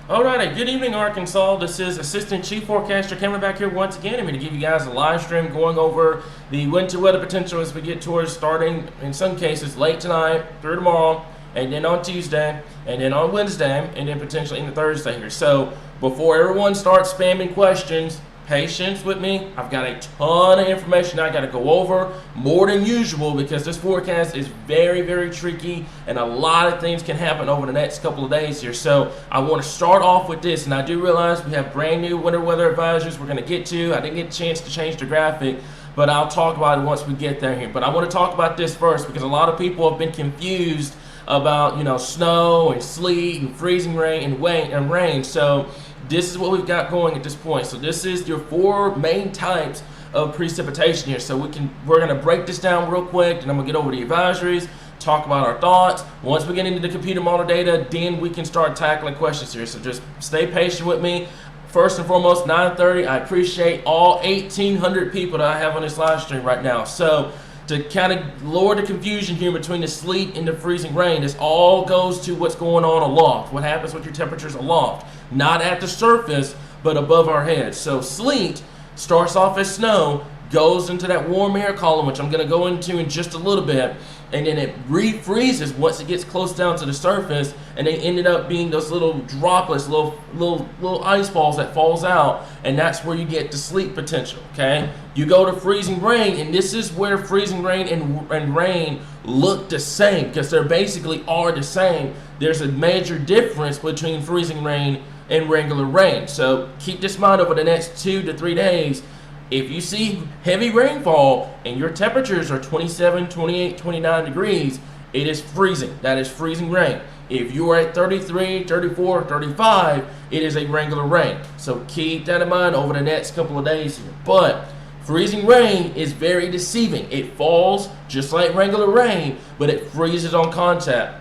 All right, good evening, Arkansas. This is Assistant Chief Forecaster Cameron back here once again. I'm going to give you guys a live stream going over the winter weather potential as we get towards starting, in some cases, late tonight, through tomorrow, and then on Tuesday, and then on Wednesday, and then potentially into Thursday here. So before everyone starts spamming questions, patience with me. I've got a ton of information I got to go over, more than usual, because this forecast is very, very tricky and a lot of things can happen over the next couple of days here. So I want to start off with this, and I do realize we have brand new winter weather advisories we're going to get to. I didn't get a chance to change the graphic, but I'll talk about it once we get there here. But I want to talk about this first because a lot of people have been confused about, snow and sleet and freezing rain and rain. So this is what we've got going at this point. So this is your four main types of precipitation here. So we're gonna break this down real quick, and I'm gonna get over the advisories, talk about our thoughts. Once we get into the computer model data, then we can start tackling questions here. So just stay patient with me. First and foremost, 9:30. I appreciate all 1,800 people that I have on this live stream right now. So to kind of lower the confusion here between the sleet and the freezing rain, this all goes to what's going on aloft. What happens with your temperatures aloft, not at the surface, but above our heads. So sleet starts off as snow, goes into that warm air column, which I'm going to go into in just a little bit, and then it refreezes once it gets close down to the surface, and they ended up being those little droplets, little ice balls that falls out, and that's where you get the sleet potential. Okay, you go to freezing rain, and this is where freezing rain and rain look the same because they basically are the same. There's a major difference between freezing rain and regular rain. So keep this in mind over the next 2 to 3 days. If you see heavy rainfall and your temperatures are 27, 28, 29 degrees, it is freezing. That is freezing rain. If you are at 33, 34, 35, it is a regular rain. So keep that in mind over the next couple of days here. But freezing rain is very deceiving. It falls just like regular rain, but it freezes on contact.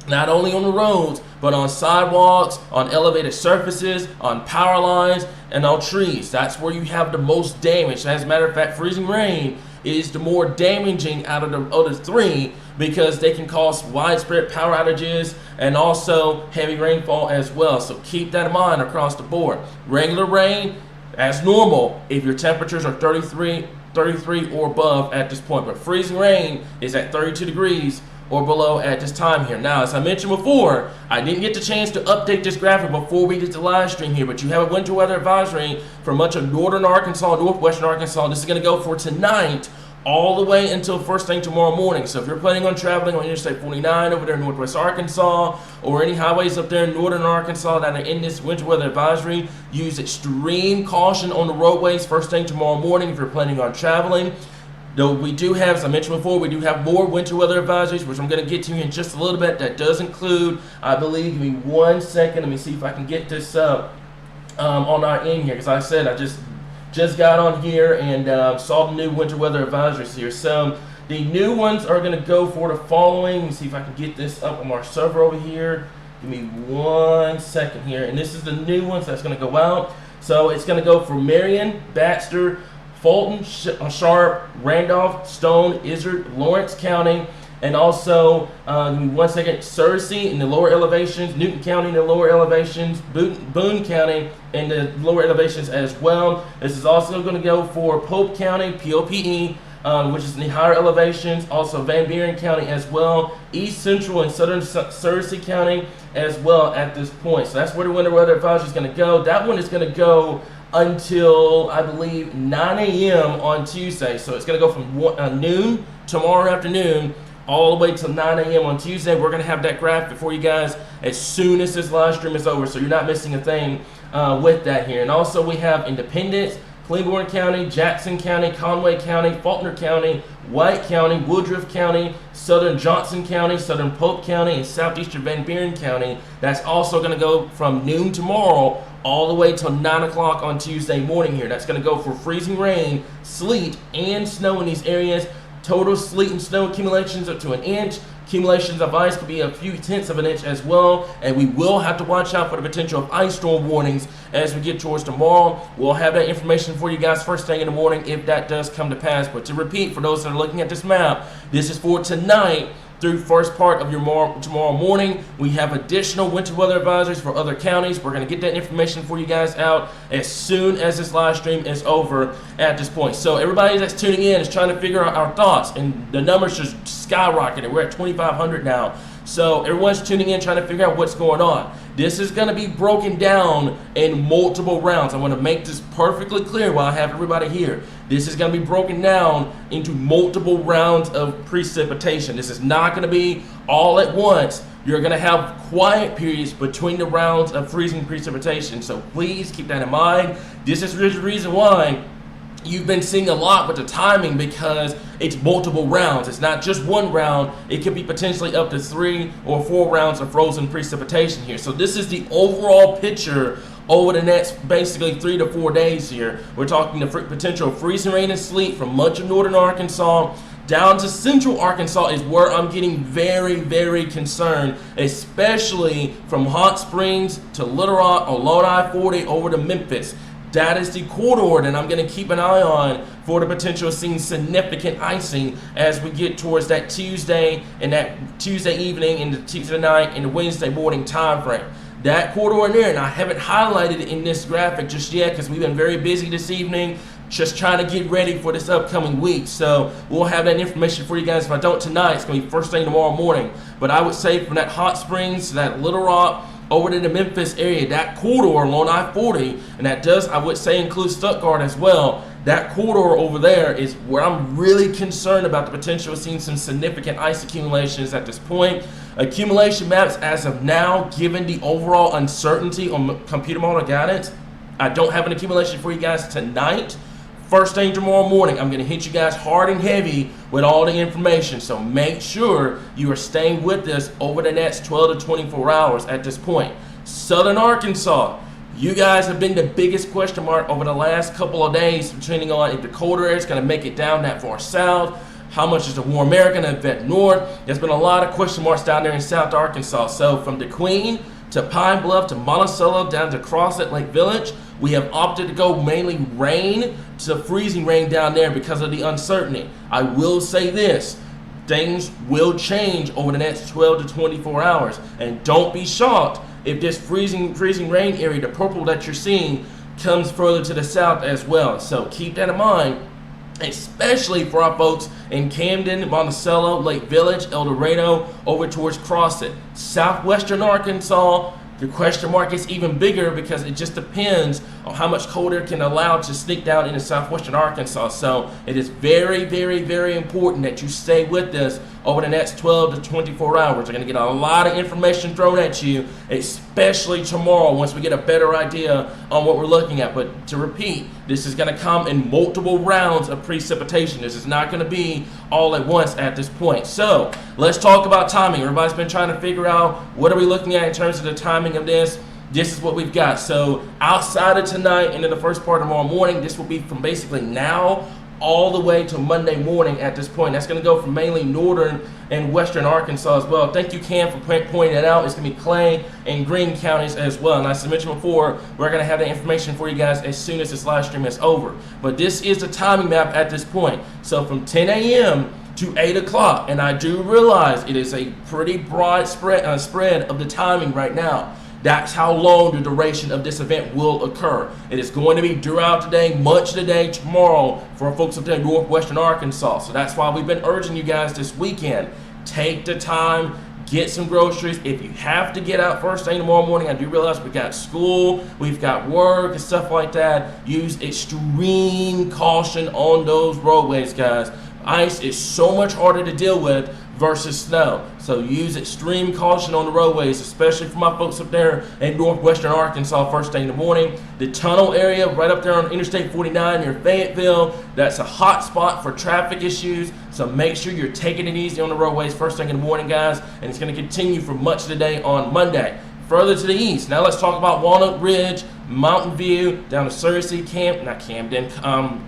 Not only on the roads, but on sidewalks, on elevated surfaces, on power lines, and on trees. That's where you have the most damage. As a matter of fact, freezing rain is the more damaging out of the other three because they can cause widespread power outages and also heavy rainfall as well. So keep that in mind across the board. Regular rain, as normal, if your temperatures are 33 or above at this point. But freezing rain is at 32 degrees or below at this time here. Now, as I mentioned before, I didn't get the chance to update this graphic before we did the live stream here, but you have a winter weather advisory for much of northern Arkansas, northwestern Arkansas. This is going to go for tonight all the way until first thing tomorrow morning. So if you're planning on traveling on Interstate 49 over there in northwest Arkansas or any highways up there in northern Arkansas that are in this winter weather advisory, use extreme caution on the roadways first thing tomorrow morning if you're planning on traveling. Though we do have, as I mentioned before, we do have more winter weather advisories, which I'm going to get to in just a little bit. That does include, I believe, give me 1 second. Let me see if I can get this up on our end here. Because like I said, I just got on here and saw the new winter weather advisories here. So the new ones are going to go for the following. Let me see if I can get this up on our server over here. Give me 1 second here. And this is the new ones that's going to go out. So it's going to go for Marion, Baxter, Fulton, Sharp, Randolph, Stone, Izard, Lawrence County, and also, give me 1 second, Searcy in the lower elevations, Newton County in the lower elevations, Boone County in the lower elevations as well. This is also going to go for Pope County, POPE, which is in the higher elevations, also Van Buren County as well, East Central and Southern Searcy County as well at this point. So that's where the winter weather advisory is going to go. That one is going to go until, I believe, 9 a.m. on Tuesday. So it's going to go from noon tomorrow afternoon all the way till 9 a.m. on Tuesday. We're going to have that graphic for you guys as soon as this live stream is over, so you're not missing a thing with that here. And also we have Independence, Claiborne County, Jackson County, Conway County, Faulkner County, White County, Woodruff County, Southern Johnson County, Southern Pope County, and Southeastern Van Buren County. That's also going to go from noon tomorrow all the way till 9 o'clock on Tuesday morning here. That's going to go for freezing rain, sleet, and snow in these areas. Total sleet and snow accumulations up to 1 inch. Accumulations of ice could be a few tenths of an inch as well, and we will have to watch out for the potential of ice storm warnings as we get towards tomorrow. We'll have that information for you guys first thing in the morning if that does come to pass. But to repeat, for those that are looking at this map, this is for tonight through first part of your tomorrow morning. We have additional winter weather advisories for other counties. We're going to get that information for you guys out as soon as this live stream is over at this point. So everybody that's tuning in is trying to figure out our thoughts, and the numbers just skyrocketed. We're at 2,500 now. So everyone's tuning in trying to figure out what's going on. This is going to be broken down in multiple rounds. I want to make this perfectly clear while I have everybody here. This is going to be broken down into multiple rounds of precipitation. This is not going to be all at once. You're going to have quiet periods between the rounds of freezing precipitation. So please keep that in mind. This is the reason why you've been seeing a lot with the timing, because it's multiple rounds. It's not just one round. It could be potentially up to 3 or 4 rounds of frozen precipitation here. So this is the overall picture over the next basically 3 to 4 days here. We're talking the potential freezing rain and sleet from much of northern Arkansas down to central Arkansas is where I'm getting very, very concerned, especially from Hot Springs to Little Rock along I-40 over to Memphis. That is the corridor that I'm going to keep an eye on for the potential of seeing significant icing as we get towards that Tuesday and that Tuesday evening and the Tuesday night and the Wednesday morning time frame. That corridor in there, and I haven't highlighted it in this graphic just yet because we've been very busy this evening just trying to get ready for this upcoming week. So we'll have that information for you guys. If I don't tonight, it's going to be first thing tomorrow morning. But I would say from that Hot Springs to that Little Rock over to the Memphis area, that corridor along I-40, and that does, I would say, include Stuttgart as well. That corridor over there is where I'm really concerned about the potential of seeing some significant ice accumulations at this point. Accumulation maps as of now, given the overall uncertainty on computer model guidance, I don't have an accumulation for you guys tonight. First thing tomorrow morning, I'm going to hit you guys hard and heavy with all the information. So make sure you are staying with us over the next 12 to 24 hours at this point. Southern Arkansas, you guys have been the biggest question mark over the last couple of days, depending on if the colder air is going to make it down that far south. How much is the warm air going to affect north? There's been a lot of question marks down there in South Arkansas. So from DeQueen to Pine Bluff to Monticello down to Crossett Lake Village, we have opted to go mainly rain to freezing rain down there because of the uncertainty. I will say this, things will change over the next 12 to 24 hours. And don't be shocked if this freezing rain area, the purple that you're seeing, comes further to the south as well. So keep that in mind, especially for our folks in Camden, Monticello, Lake Village, El Dorado, over towards Crossett. Southwestern Arkansas, the question mark is even bigger because it just depends on how much cold air can allow to sneak down into southwestern Arkansas. So it is very, very, very important that you stay with us over the next 12 to 24 hours. We're going to get a lot of information thrown at you, especially tomorrow once we get a better idea on what we're looking at. But to repeat, this is going to come in multiple rounds of precipitation. This is not going to be all at once at this point. So let's talk about timing. Everybody's been trying to figure out what are we looking at in terms of the timing of this. This is what we've got. So outside of tonight into the first part of tomorrow morning, this will be from basically now all the way to Monday morning at this point. That's going to go from mainly northern and western Arkansas as well. Thank you, Cam, for pointing that out. It's going to be Clay and Greene counties as well. And as I mentioned before, we're going to have the information for you guys as soon as this live stream is over. But this is the timing map at this point. So from 10 a.m. to 8 o'clock, and I do realize it is a pretty broad spread of the timing right now. That's how long the duration of this event will occur. It is going to be throughout the day, much of the day tomorrow for our folks up there in northwestern Arkansas. So that's why we've been urging you guys this weekend, take the time, get some groceries. If you have to get out first thing tomorrow morning, I do realize we've got school, we've got work and stuff like that. Use extreme caution on those roadways, guys. Ice is so much harder to deal with versus snow. So use extreme caution on the roadways, especially for my folks up there in northwestern Arkansas first thing in the morning. The tunnel area right up there on Interstate 49 near Fayetteville, that's a hot spot for traffic issues. So make sure you're taking it easy on the roadways first thing in the morning, guys. And it's going to continue for much of the day on Monday. Further to the east, now let's talk about Walnut Ridge, Mountain View, down to Searcy,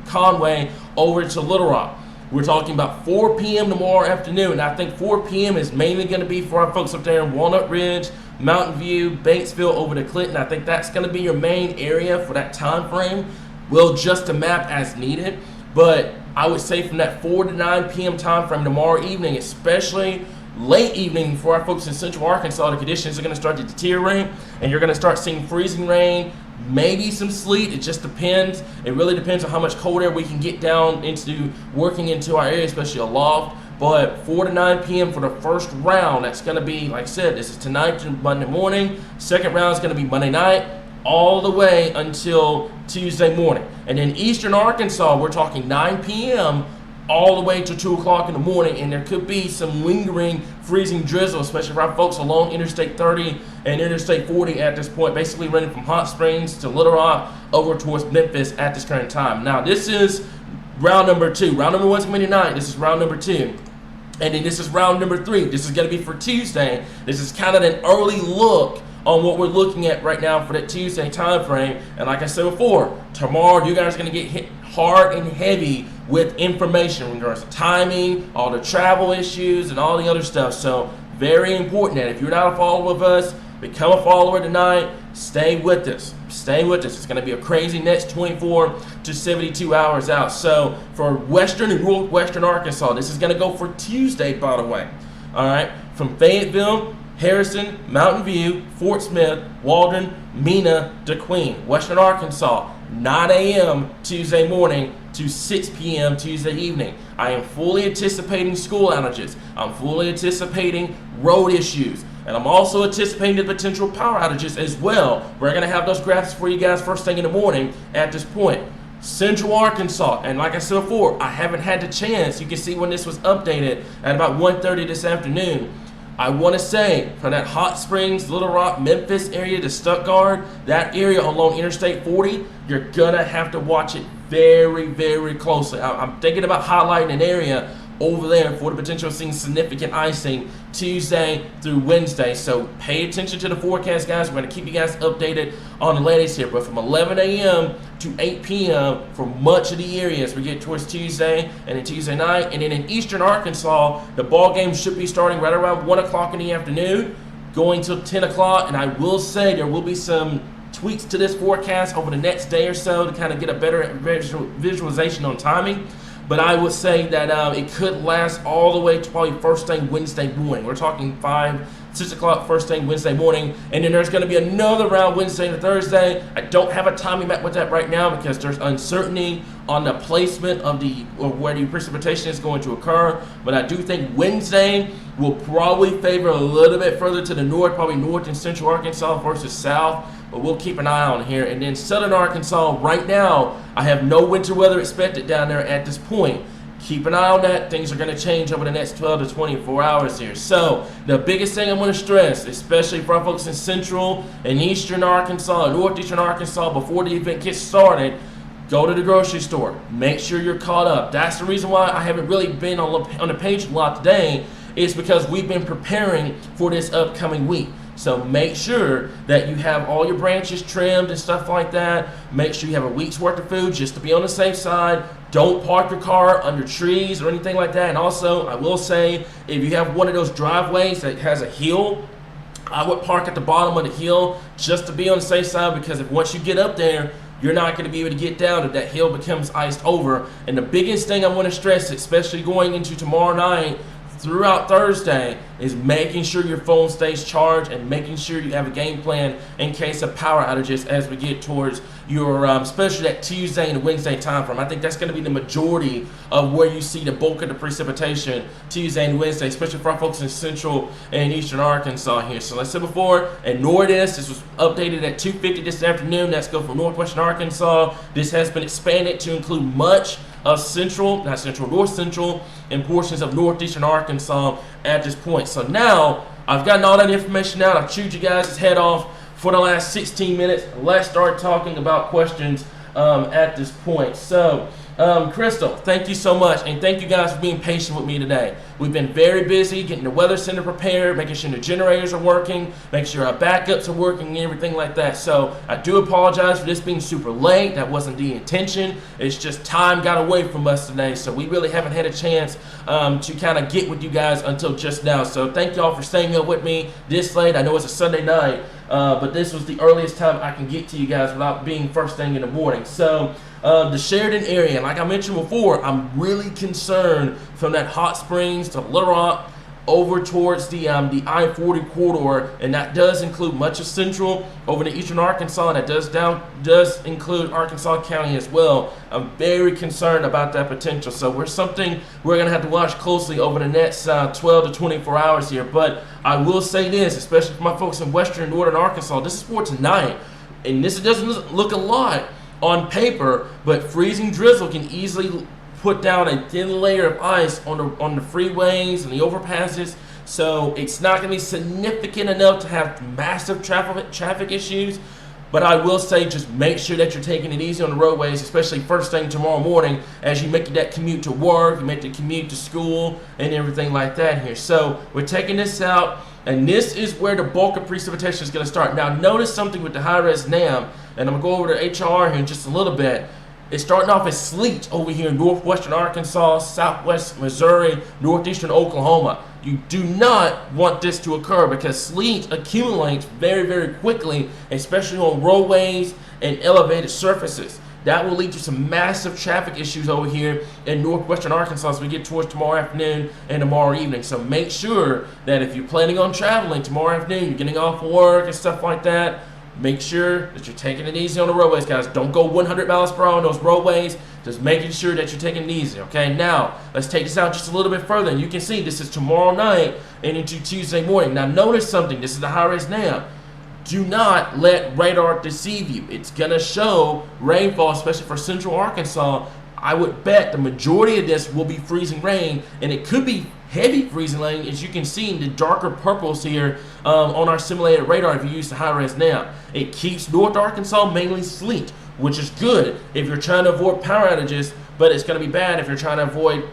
Conway, over to Little Rock. We're talking about 4 p.m. tomorrow afternoon, and I think 4 p.m. is mainly going to be for our folks up there in Walnut Ridge, Mountain View, Batesville, over to Clinton. I think that's going to be your main area for that time frame. We'll adjust the map as needed, but I would say from that 4 to 9 p.m. time frame tomorrow evening, especially late evening for our folks in Central Arkansas, the conditions are going to start to deteriorate, and you're going to start seeing freezing rain, maybe some sleet. It just depends. It really depends on how much cold air we can get down into working into our area, especially aloft. But 4 to 9 p.m. for the first round, that's going to be, like I said, this is tonight to Monday morning. Second round is going to be Monday night, all the way until Tuesday morning. And in Eastern Arkansas, we're talking 9 p.m. all the way to 2 o'clock in the morning, and there could be some lingering freezing drizzle, especially for our folks along Interstate 30 and Interstate 40 at this point, basically running from Hot Springs to Little Rock over towards Memphis at this current time. Now, this is round number 2. Round number 1 is going to be tonight. This is round number 2. And then this is round number 3. This is going to be for Tuesday. This is kind of an early look on what we're looking at right now for that Tuesday time frame. And like I said before, tomorrow you guys are going to get hit hard and heavy with information in regards to timing, all the travel issues, and all the other stuff. So very important that if you're not a follower of us, become a follower tonight. Stay with us. Stay with us. It's going to be a crazy next 24 to 72 hours out. So for Western and Northwestern Arkansas, this is going to go for Tuesday, by the way. All right, from Fayetteville, Harrison, Mountain View, Fort Smith, Waldron, Mena, DeQueen, Western Arkansas, 9 a.m. Tuesday morning to 6 p.m. Tuesday evening. I am fully anticipating school outages. I'm fully anticipating road issues. And I'm also anticipating the potential power outages as well. We're going to have those graphics for you guys first thing in the morning at this point. Central Arkansas, and like I said before, I haven't had the chance. You can see when this was updated at about 1:30 this afternoon. I want to say from that Hot Springs, Little Rock, Memphis area to Stuttgart, that area along Interstate 40, you're going to have to watch it very, very closely. I'm thinking about highlighting an area over there for the potential of seeing significant icing Tuesday through Wednesday. So pay attention to the forecast, guys. We're going to keep you guys updated on the latest here. But from 11 a.m. to 8 p.m. for much of the areas we get towards Tuesday and then Tuesday night. And then in Eastern Arkansas, the ball game should be starting right around 1 o'clock in the afternoon, going till 10 o'clock. And I will say there will be some tweaks to this forecast over the next day or so to kind of get a better visualization on timing. But I would say that it could last all the way to probably first thing Wednesday morning. We're talking 5, 6 o'clock first thing Wednesday morning. And then there's going to be another round Wednesday and Thursday. I don't have a timing map with that right now because there's uncertainty on the placement of where the precipitation is going to occur. But I do think Wednesday will probably favor a little bit further to the north, probably north and central Arkansas versus south. But we'll keep an eye on here. And then southern Arkansas, right now, I have no winter weather expected down there at this point. Keep an eye on that. Things are going to change over the next 12 to 24 hours here. So the biggest thing I want to stress, especially for our folks in central and eastern Arkansas and northeastern Arkansas, before the event gets started, go to the grocery store. Make sure you're caught up. That's the reason why I haven't really been on the page a lot today, is because we've been preparing for this upcoming week. So make sure that you have all your branches trimmed and stuff like that. Make sure you have a week's worth of food just to be on the safe side. Don't park your car under trees or anything like that. And also, I will say, if you have one of those driveways that has a hill, I would park at the bottom of the hill just to be on the safe side, because if once you get up there, you're not going to be able to get down if that hill becomes iced over. And the biggest thing I want to stress, especially going into tomorrow night, throughout Thursday, is making sure your phone stays charged and making sure you have a game plan in case of power outages as we get towards your, especially that Tuesday and Wednesday time frame. I think that's going to be the majority of where you see the bulk of the precipitation Tuesday and Wednesday, especially for our folks in central and eastern Arkansas here. So like I said before, ignore this. This was updated at 2:50 this afternoon. That's go from northwestern Arkansas. This has been expanded to include much of north central, and portions of northeastern Arkansas at this point. So now I've gotten all that information out. I've chewed you guys' head off for the last 16 minutes. Let's start talking about questions at this point. So Crystal, thank you so much, and thank you guys for being patient with me today. We've been very busy getting the weather center prepared, making sure the generators are working, making sure our backups are working and everything like that. So I do apologize for this being super late. That wasn't the intention. It's just time got away from us today, so we really haven't had a chance to kind of get with you guys until just now. So thank y'all for staying up with me this late. I know it's a Sunday night, but this was the earliest time I can get to you guys without being first thing in the morning. So the Sheridan area, like I mentioned before, I'm really concerned from that Hot Springs to Little Rock over towards the I-40 corridor, and that does include much of central over to eastern Arkansas, and that does include Arkansas County as well. I'm very concerned about that potential, so we're going to have to watch closely over the next 12 to 24 hours here. But I will say this, especially for my folks in western and northern Arkansas, this is for tonight, and this doesn't look a lot on paper, but freezing drizzle can easily put down a thin layer of ice on the freeways and the overpasses, so it's not going to be significant enough to have massive traffic issues. But I will say, just make sure that you're taking it easy on the roadways, especially first thing tomorrow morning as you make that commute to work, you make the commute to school, and everything like that here. So we're taking this out, and this is where the bulk of precipitation is going to start. Now notice something with the high-res NAM, and I'm going to go over to HRR here in just a little bit. It's starting off as sleet over here in northwestern Arkansas, southwest Missouri, northeastern Oklahoma. You do not want this to occur because sleet accumulates very, very quickly, especially on roadways and elevated surfaces. That will lead to some massive traffic issues over here in northwestern Arkansas as we get towards tomorrow afternoon and tomorrow evening. So make sure that if you're planning on traveling tomorrow afternoon, you're getting off of work and stuff like that, make sure that you're taking it easy on the roadways, guys. Don't go 100 miles per hour on those roadways. Just making sure that you're taking it easy, okay? Now, let's take this out just a little bit further. And you can see this is tomorrow night and into Tuesday morning. Now, notice something. This is the high-res NAM. Do not let radar deceive you. It's going to show rainfall, especially for central Arkansas. I would bet the majority of this will be freezing rain, and it could be heavy freezing rain, as you can see in the darker purples here on our simulated radar if you use the high-res NAM. It keeps North Arkansas mainly sleet, which is good if you're trying to avoid power outages, but it's going to be bad if you're trying to avoid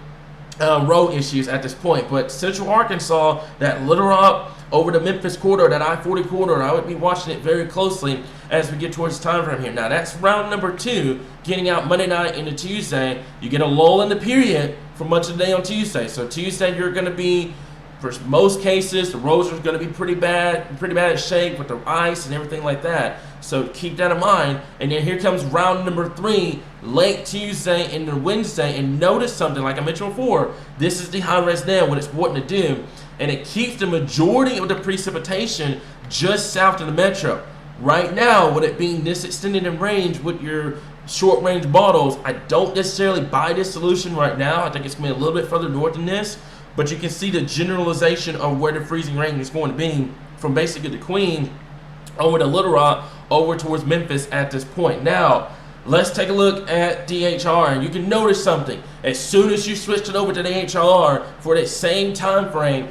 road issues at this point. But central Arkansas, that Little Rock over the Memphis corridor, that I-40 corridor, I would be watching it very closely as we get towards the time frame here. Now that's round number 2, getting out Monday night into Tuesday. You get a lull in the period for much of the day on Tuesday. So Tuesday you're going to be, for most cases, the roads are going to be pretty bad shape with the ice and everything like that. So keep that in mind. And then here comes round number 3, late Tuesday into Wednesday. And notice something, like I mentioned before, this is the high-res NAM, what it's wanting to do. And it keeps the majority of the precipitation just south of the metro. Right now, with it being this extended in range with your short-range bottles, I don't necessarily buy this solution right now. I think it's going to be a little bit further north than this. But you can see the generalization of where the freezing rain is going to be from basically the Queen over to Little Rock over towards Memphis at this point. Now, let's take a look at DHR, and you can notice something. As soon as you switched it over to the HRR for that same time frame,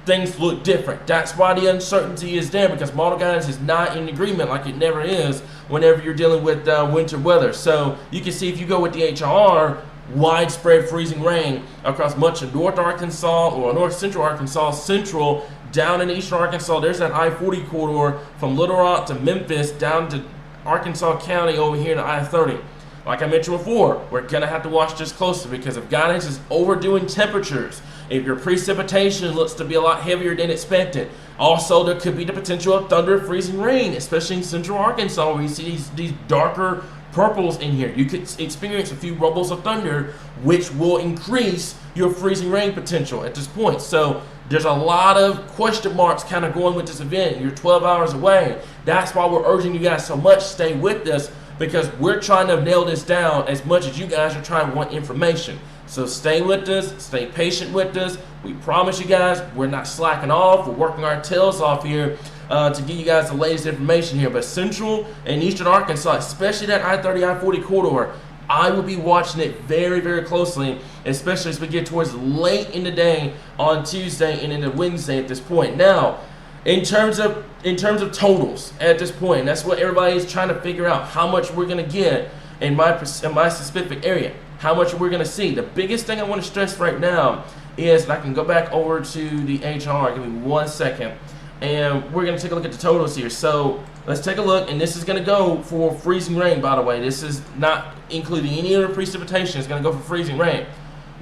things look different. That's why the uncertainty is there, because Model Guidance is not in agreement like it never is whenever you're dealing with winter weather. So you can see if you go with the HRR, widespread freezing rain across much of North Arkansas or North Central Arkansas, central, down in eastern Arkansas. There's that I-40 corridor from Little Rock to Memphis down to Arkansas County over here to I-30. Like I mentioned before, we're going to have to watch this closely, because if guidance is overdoing temperatures, if your precipitation looks to be a lot heavier than expected, also there could be the potential of thunder, freezing rain, especially in central Arkansas where you see these darker purples in here. You could experience a few rumbles of thunder, which will increase your freezing rain potential at this point. So there's a lot of question marks kind of going with this event. You're 12 hours away. That's why we're urging you guys so much, stay with us, because we're trying to nail this down as much as you guys are trying to want information. So stay with us, stay patient with us. We promise you guys we're not slacking off. We're working our tails off here to give you guys the latest information here. But central and eastern Arkansas, especially that I-30, I-40 corridor, I will be watching it very, very closely, especially as we get towards late in the day on Tuesday and into Wednesday at this point. Now, in terms of totals at this point, that's what everybody is trying to figure out, how much we're going to get in my specific area, how much we're going to see. The biggest thing I want to stress right now is, and I can go back over to the HR, give me 1 second, and we're going to take a look at the totals here. So let's take a look, and this is going to go for freezing rain, by the way. This is not including any other precipitation. It's going to go for freezing rain.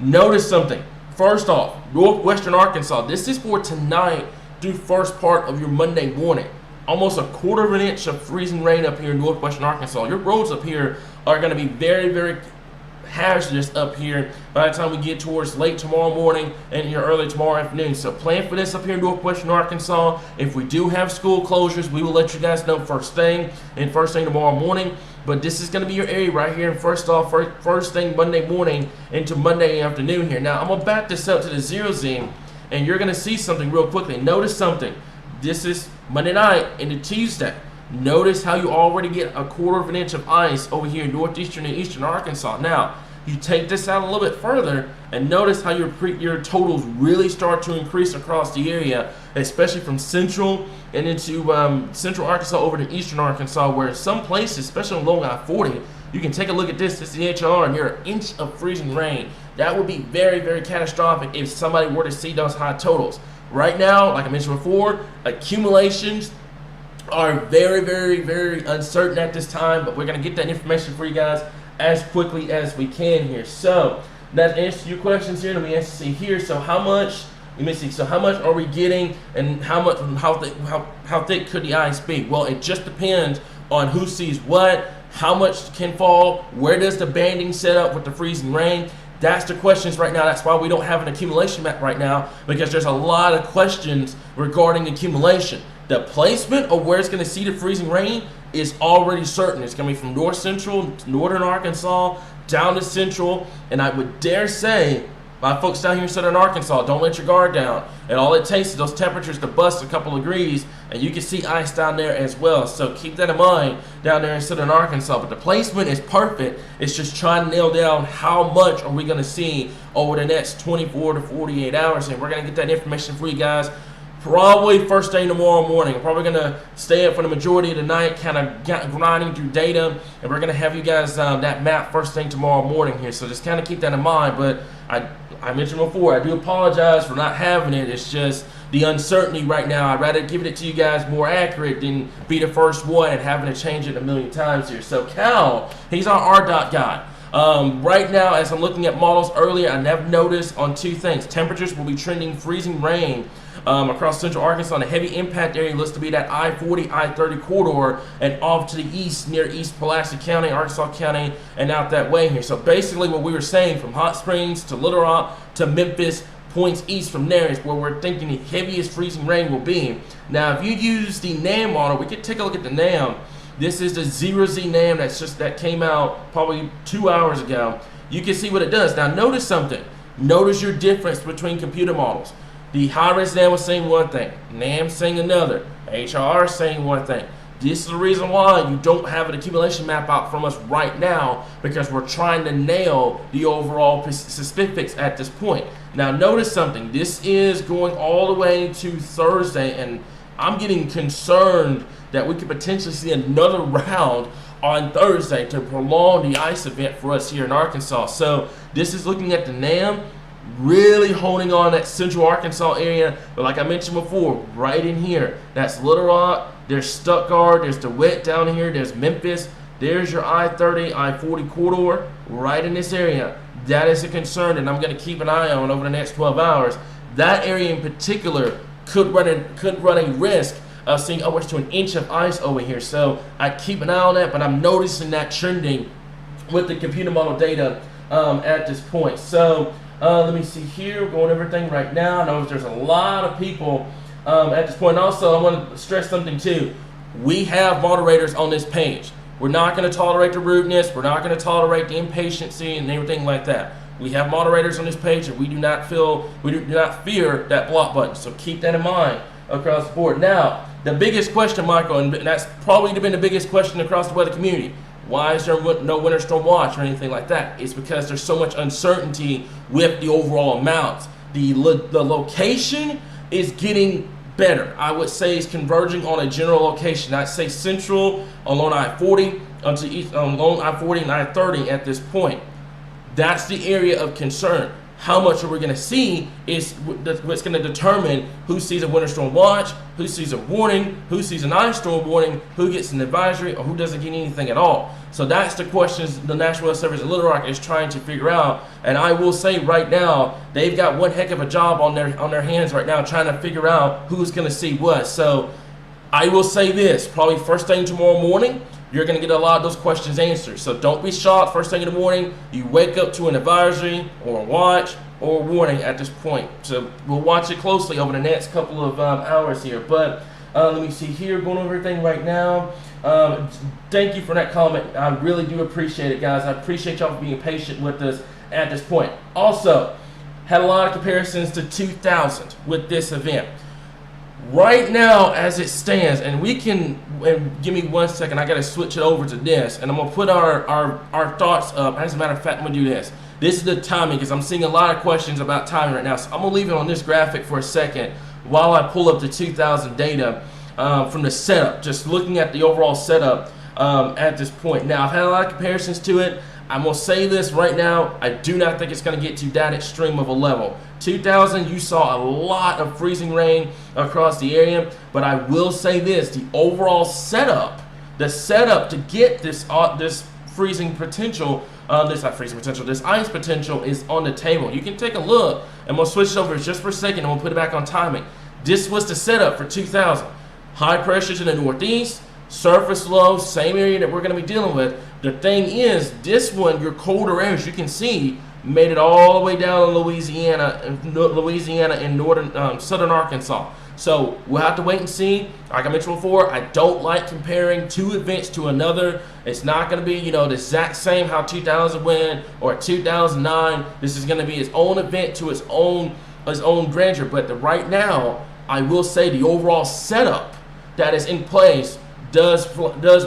Notice something. First off, northwestern Arkansas, this is for tonight through first part of your Monday morning. Almost 1/4 of an inch of freezing rain up here in northwestern Arkansas. Your roads up here are going to be very, very hazardous up here by the time we get towards late tomorrow morning and here early tomorrow afternoon. So plan for this up here in northwestern Arkansas. If we do have school closures, we will let you guys know first thing tomorrow morning. But this is going to be your area right here. And first thing Monday morning into Monday afternoon here. Now I'm going to back this up to the 0Z, and you're going to see something real quickly. Notice something. This is Monday night into Tuesday. Notice how you already get a quarter of an inch of ice over here in northeastern and eastern Arkansas. Now, you take this out a little bit further and notice how your totals really start to increase across the area, especially from central and into central Arkansas over to eastern Arkansas, where some places, especially along I-40, you can take a look at this. This is the HLR, and near an inch of freezing rain. That would be very, very catastrophic if somebody were to see those high totals. Right now, like I mentioned before, accumulations are very, very, very uncertain at this time, but we're going to get that information for you guys as quickly as we can here. So that answers your questions here. Let me see here. So how much? Let me see. So how much are we getting, and how thick could the ice be? Well, it just depends on who sees what, how much can fall, where does the banding set up with the freezing rain. That's the questions right now. That's why we don't have an accumulation map right now, because there's a lot of questions regarding accumulation. The placement of where it's going to see the freezing rain is already certain. It's going to be from north central to northern Arkansas down to central, and I would dare say, my folks down here in southern Arkansas, don't let your guard down. And all it takes is those temperatures to bust a couple of degrees, and you can see ice down there as well. So keep that in mind down there in southern Arkansas. But the placement is perfect. It's just trying to nail down how much are we going to see over the next 24 to 48 hours. And we're going to get that information for you guys probably first thing tomorrow morning. I'm probably going to stay up for the majority of the night, kind of grinding through data, and we're going to have you guys that map first thing tomorrow morning here. So just kind of keep that in mind. But I mentioned before, I do apologize for not having it. It's just the uncertainty right now. I'd rather give it to you guys more accurate than be the first one and having to change it a million times here. So Cal, he's our RDOT guy. Right now, as I'm looking at models earlier, I have noticed on two things. Temperatures will be trending freezing rain across central Arkansas, and a heavy impact area looks to be that I-40, I-30 corridor and off to the east near East Pulaski County, Arkansas County, and out that way here. So basically what we were saying, from Hot Springs to Little Rock to Memphis, points east from there is where we're thinking the heaviest freezing rain will be. Now, if you use the NAM model, we could take a look at the NAM. This is the 0Z NAM that came out probably 2 hours ago. You can see what it does. Now, notice something. Notice your difference between computer models. The high-res NAM was saying one thing, NAM saying another, HR saying one thing. This is the reason why you don't have an accumulation map out from us right now, because we're trying to nail the overall specifics at this point. Now, notice something. This is going all the way to Thursday, and I'm getting concerned that we could potentially see another round on Thursday to prolong the ice event for us here in Arkansas. So this is looking at the NAM, really holding on that central Arkansas area. But like I mentioned before, right in here, that's Little Rock, there's Stuttgart, there's DeWitt down here, there's Memphis, there's your I-30, I-40 corridor right in this area. That is a concern, and I'm going to keep an eye on over the next 12 hours. That area in particular could run a risk of seeing upwards to an inch of ice over here. So I keep an eye on that, but I'm noticing that trending with the computer model data at this point. So let me see here. We're going over everything right now. I know there's a lot of people at this point. And also, I want to stress something too. We have moderators on this page. We're not going to tolerate the rudeness. We're not going to tolerate the impatiency and everything like that. We have moderators on this page, and we do not fear that block button. So keep that in mind across the board. Now, the biggest question, Michael, and that's probably been the biggest question across the weather community, why is there no winter storm watch or anything like that? It's because there's so much uncertainty with the overall amounts. The location is getting better. I would say it's converging on a general location. I'd say central along I-40 to east along I-40 and I-30 at this point. That's the area of concern. How much are we going to see is what's going to determine who sees a winter storm watch, who sees a warning, who sees an ice storm warning, who gets an advisory, or who doesn't get anything at all. So that's the questions the National Weather Service in Little Rock is trying to figure out. And I will say right now, they've got one heck of a job on their hands right now trying to figure out who's going to see what. So I will say this, probably first thing tomorrow morning, you're going to get a lot of those questions answered. So don't be shocked first thing in the morning you wake up to an advisory or a watch or a warning at this point. So we'll watch it closely over the next couple of hours here. But let me see here, going over everything right now. Thank you for that comment. I really do appreciate it, guys. I appreciate y'all for being patient with us at this point. Also, had a lot of comparisons to 2000 with this event. Right now, as it stands, and give me 1 second, I got to switch it over to this, and I'm going to put our thoughts up. As a matter of fact, I'm going to do this. This is the timing, because I'm seeing a lot of questions about timing right now, so I'm going to leave it on this graphic for a second while I pull up the 2000 data from the setup, just looking at the overall setup at this point. Now, I've had a lot of comparisons to it. I'm going to say this right now, I do not think it's going to get to that extreme of a level. 2000, you saw a lot of freezing rain across the area, but I will say this, the overall setup, to get this freezing potential, this ice potential is on the table. You can take a look, and we'll switch it over just for a second, and we'll put it back on timing. This was the setup for 2000. High pressures in the northeast, surface low, same area that we're going to be dealing with. The thing is, this one, your colder areas, you can see, made it all the way down to Louisiana and northern, southern Arkansas. So we'll have to wait and see. Like I mentioned before, I don't like comparing two events to another. It's not going to be, the exact same how 2000 went or 2009. This is going to be its own event to its own grandeur. But right now, I will say the overall setup that is in place does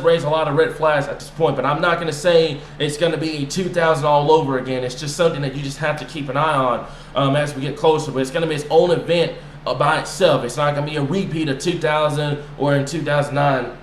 raise a lot of red flags at this point, but I'm not going to say it's going to be 2000 all over again. It's just something that you just have to keep an eye on as we get closer, but it's going to be its own event by itself. It's not going to be a repeat of 2000 or in 2009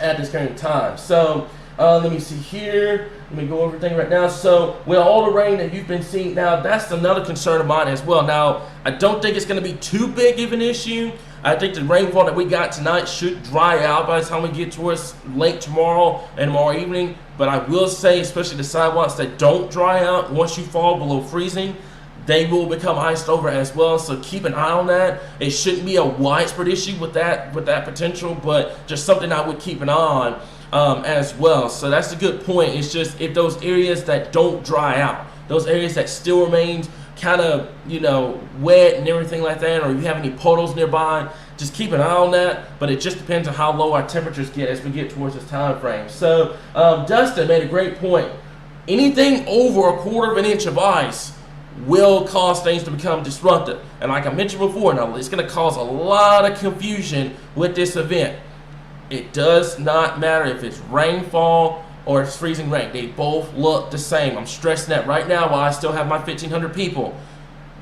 at this current time. So let me see here. Let me go over everything right now. So with all the rain that you've been seeing now, that's another concern of mine as well. Now, I don't think it's going to be too big of an issue. I think the rainfall that we got tonight should dry out by the time we get towards late tomorrow and tomorrow evening. But I will say, especially the sidewalks that don't dry out, once you fall below freezing, they will become iced over as well. So keep an eye on that. It shouldn't be a widespread issue with that potential, but just something I would keep an eye on as well. So that's a good point. It's just if those areas that don't dry out, those areas that still remain kind of, wet and everything like that, or you have any puddles nearby, just keep an eye on that. But it just depends on how low our temperatures get as we get towards this time frame. So Dustin made a great point. Anything over a quarter of an inch of ice will cause things to become disruptive. And like I mentioned before, now it's going to cause a lot of confusion with this event. It does not matter if it's rainfall or it's freezing rain. They both look the same. I'm stressing that right now while I still have my 1,500 people.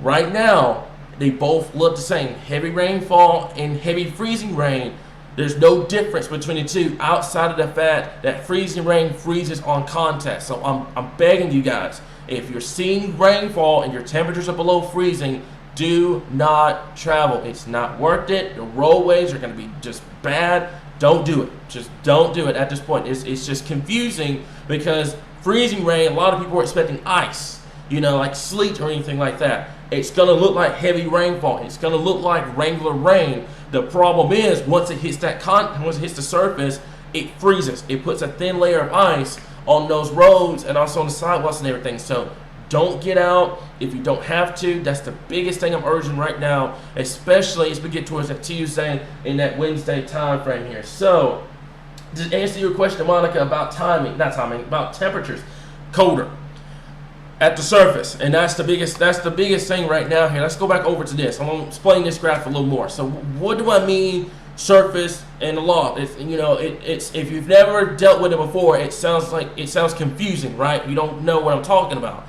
Right now, they both look the same. Heavy rainfall and heavy freezing rain. There's no difference between the two outside of the fact that freezing rain freezes on contact. So I'm begging you guys, if you're seeing rainfall and your temperatures are below freezing, do not travel. It's not worth it. The roadways are going to be just bad. Don't do it. Just don't do it at this point. It's just confusing because freezing rain, a lot of people are expecting ice, like sleet or anything like that. It's going to look like heavy rainfall. It's going to look like regular rain. The problem is once it hits the surface, it freezes. It puts a thin layer of ice on those roads and also on the sidewalks and everything. So don't get out if you don't have to. That's the biggest thing I'm urging right now, especially as we get towards that Tuesday and that Wednesday time frame here. So, to answer your question, Monica, about about temperatures, colder at the surface, and that's the biggest thing right now here. Let's go back over to this. I'm gonna explain this graph a little more. So, what do I mean? Surface and the loft. It's if you've never dealt with it before, it sounds confusing, right? You don't know what I'm talking about.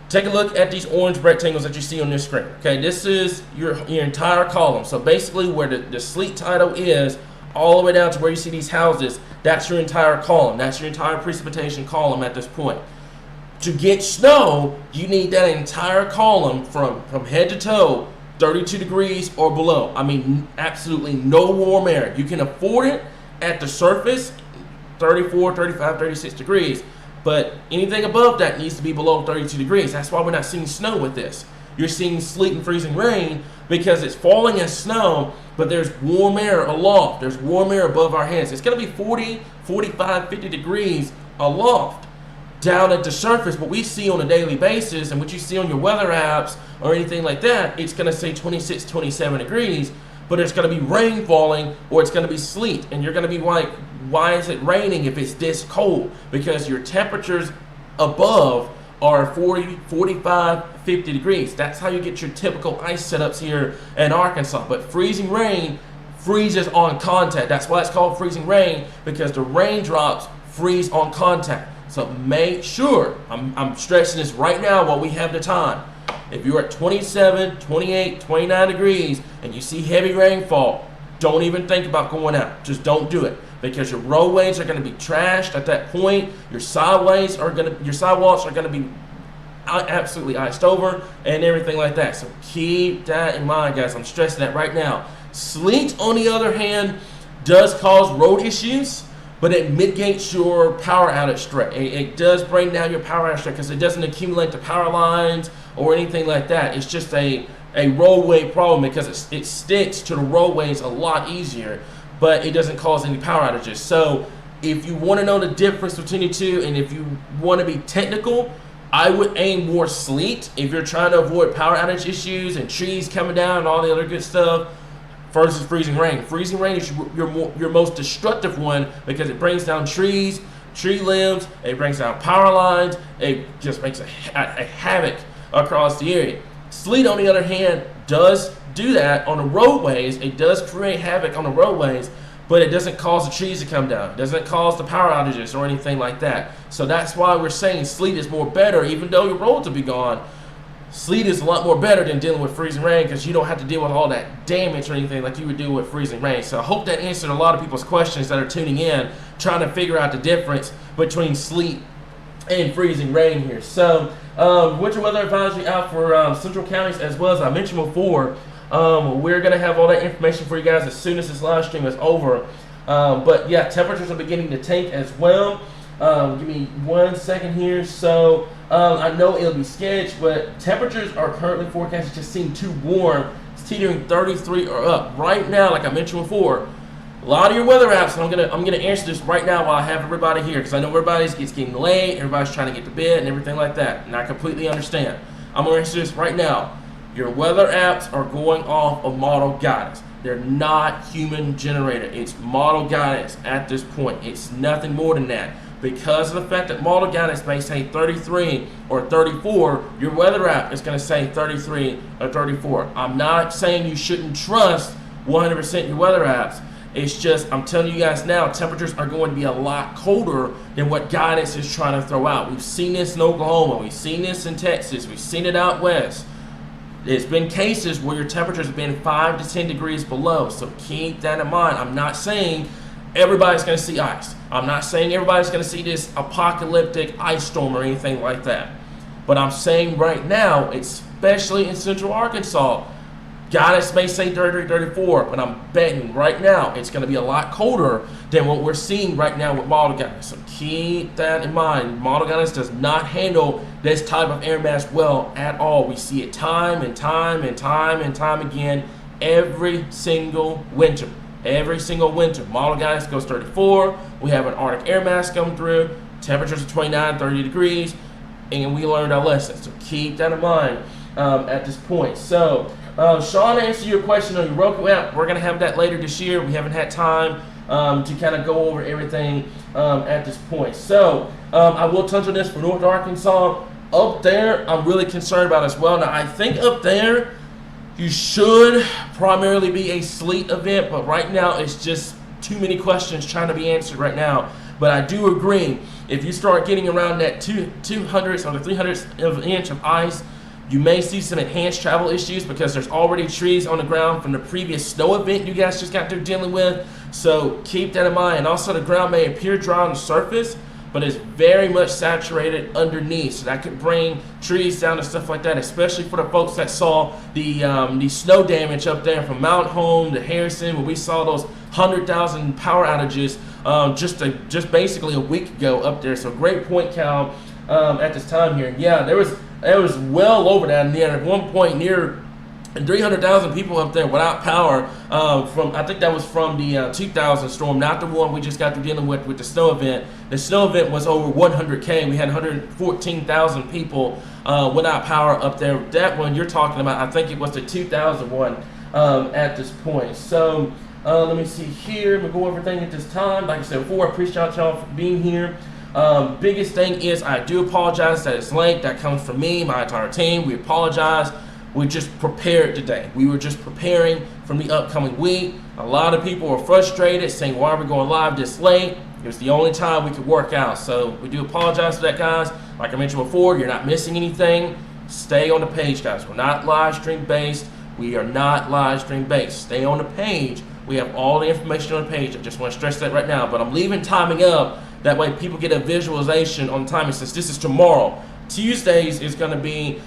Take a look at these orange rectangles that you see on this screen. Okay, this is your entire column. So basically where the sleet title is, all the way down to where you see these houses, that's your entire column. That's your entire precipitation column at this point. To get snow, you need that entire column from head to toe, 32 degrees or below. I mean, absolutely no warm air. You can afford it at the surface, 34, 35, 36 degrees. But anything above that needs to be below 32 degrees. That's why we're not seeing snow with this. you're seeing sleet and freezing rain because it's falling as snow, but there's warm air aloft. There's warm air above our heads. It's going to be 40, 45, 50 degrees aloft down at the surface. What we see on a daily basis and what you see on your weather apps or anything like that, it's going to say 26, 27 degrees, but it's going to be rain falling or it's going to be sleet. And you're going to be like, why is it raining if it's this cold? Because your temperatures above are 40, 45, 50 degrees. That's how you get your typical ice setups here in Arkansas. But freezing rain freezes on contact. That's why it's called freezing rain, because the raindrops freeze on contact. So make sure, I'm stressing this right now while we have the time. If you're at 27, 28, 29 degrees and you see heavy rainfall, don't even think about going out. Just don't do it, because your roadways are going to be trashed at that point. Your sidewalks are going to be absolutely iced over and everything like that. So keep that in mind, guys. I'm stressing that right now. Sleet, on the other hand, does cause road issues, but it mitigates your power outage threat. It does bring down your power outage threat because it doesn't accumulate the power lines or anything like that. It's just a roadway problem because it sticks to the roadways a lot easier, but it doesn't cause any power outages. So if you want to know the difference between the two, and if you want to be technical, I would aim more sleet if you're trying to avoid power outage issues and trees coming down and all the other good stuff, versus freezing rain. Freezing rain is your most destructive one because it brings down trees, tree limbs, it brings down power lines, it just makes a havoc across the area. Sleet, on the other hand, does do that on the roadways. It does create havoc on the roadways, but it doesn't cause the trees to come down. It doesn't cause the power outages or anything like that. So that's why we're saying sleet is more better, even though your roads will be gone. Sleet is a lot more better than dealing with freezing rain because you don't have to deal with all that damage or anything like you would do with freezing rain. So I hope that answered a lot of people's questions that are tuning in, trying to figure out the difference between sleet and freezing rain here. So winter weather advisory out for central counties, as well as I mentioned before. We're going to have all that information for you guys as soon as this live stream is over. But yeah, temperatures are beginning to tank as well. Give me 1 second here. So I know it'll be sketched, but temperatures are currently forecasted to seem too warm. It's teetering 33 or up right now, like I mentioned before. A lot of your weather apps, and I'm gonna answer this right now while I have everybody here, because I know it's getting late, everybody's trying to get to bed and everything like that, and I completely understand. I'm gonna answer this right now. Your weather apps are going off of model guidance. They're not human generated. It's model guidance at this point. It's nothing more than that. Because of the fact that model guidance may say 33 or 34, your weather app is going to say 33 or 34. I'm not saying you shouldn't trust 100% your weather apps. It's just, I'm telling you guys now, temperatures are going to be a lot colder than what guidance is trying to throw out. We've seen this in Oklahoma. We've seen this in Texas. We've seen it out west. There's been cases where your temperatures have been 5 to 10 degrees below. So keep that in mind. I'm not saying everybody's going to see ice. I'm not saying everybody's going to see this apocalyptic ice storm or anything like that. But I'm saying right now, especially in central Arkansas, guidance may say 33, 34, but I'm betting right now it's going to be a lot colder than what we're seeing right now with model guidance. So keep that in mind. Model guidance does not handle this type of air mass well at all. We see it time and time and time and time again every single winter. Every single winter, model guidance goes 34. We have an Arctic air mass come through. Temperatures are 29, 30 degrees, and we learned our lesson. So keep that in mind at this point. So, Sean, to answer your question on your Roku app, we're going to have that later this year. We haven't had time to kind of go over everything at this point. So, I will touch on this for North Arkansas. Up there, I'm really concerned about as well. Now, I think up there, you should primarily be a sleet event, but right now it's just too many questions trying to be answered right now. But I do agree, if you start getting around that 200th or the 300th of an inch of ice, you may see some enhanced travel issues because there's already trees on the ground from the previous snow event you guys just got through dealing with. So keep that in mind. And also the ground may appear dry on the surface, but it's very much saturated underneath. So that could bring trees down and stuff like that, especially for the folks that saw the snow damage up there from Mount Home to Harrison, where we saw those 100,000 power outages just basically a week ago up there. So great point, Cal, at this time here. Yeah, there was It was well over that, and then at one point near 300,000 people up there without power. I think that was from the 2000 storm, not the one we just got through dealing with the snow event. The snow event was over 100K. We had 114,000 people without power up there. That one you're talking about, I think it was the 2001 at this point. So let me see here. We'll go over everything at this time. Like I said before, I appreciate y'all for being here. Biggest thing is I do apologize that it's late. That comes from me, my entire team. We apologize. We just prepared today. We were just preparing from the upcoming week. A lot of people were frustrated, saying, why are we going live this late? It was the only time we could work out. So we do apologize for that, guys. Like I mentioned before, you're not missing anything. Stay on the page, guys. We're not live stream based. We are not live stream based. Stay on the page. We have all the information on the page. I just want to stress that right now. But I'm leaving timing up. That way people get a visualization on timing, since this is tomorrow. Tuesdays is going to be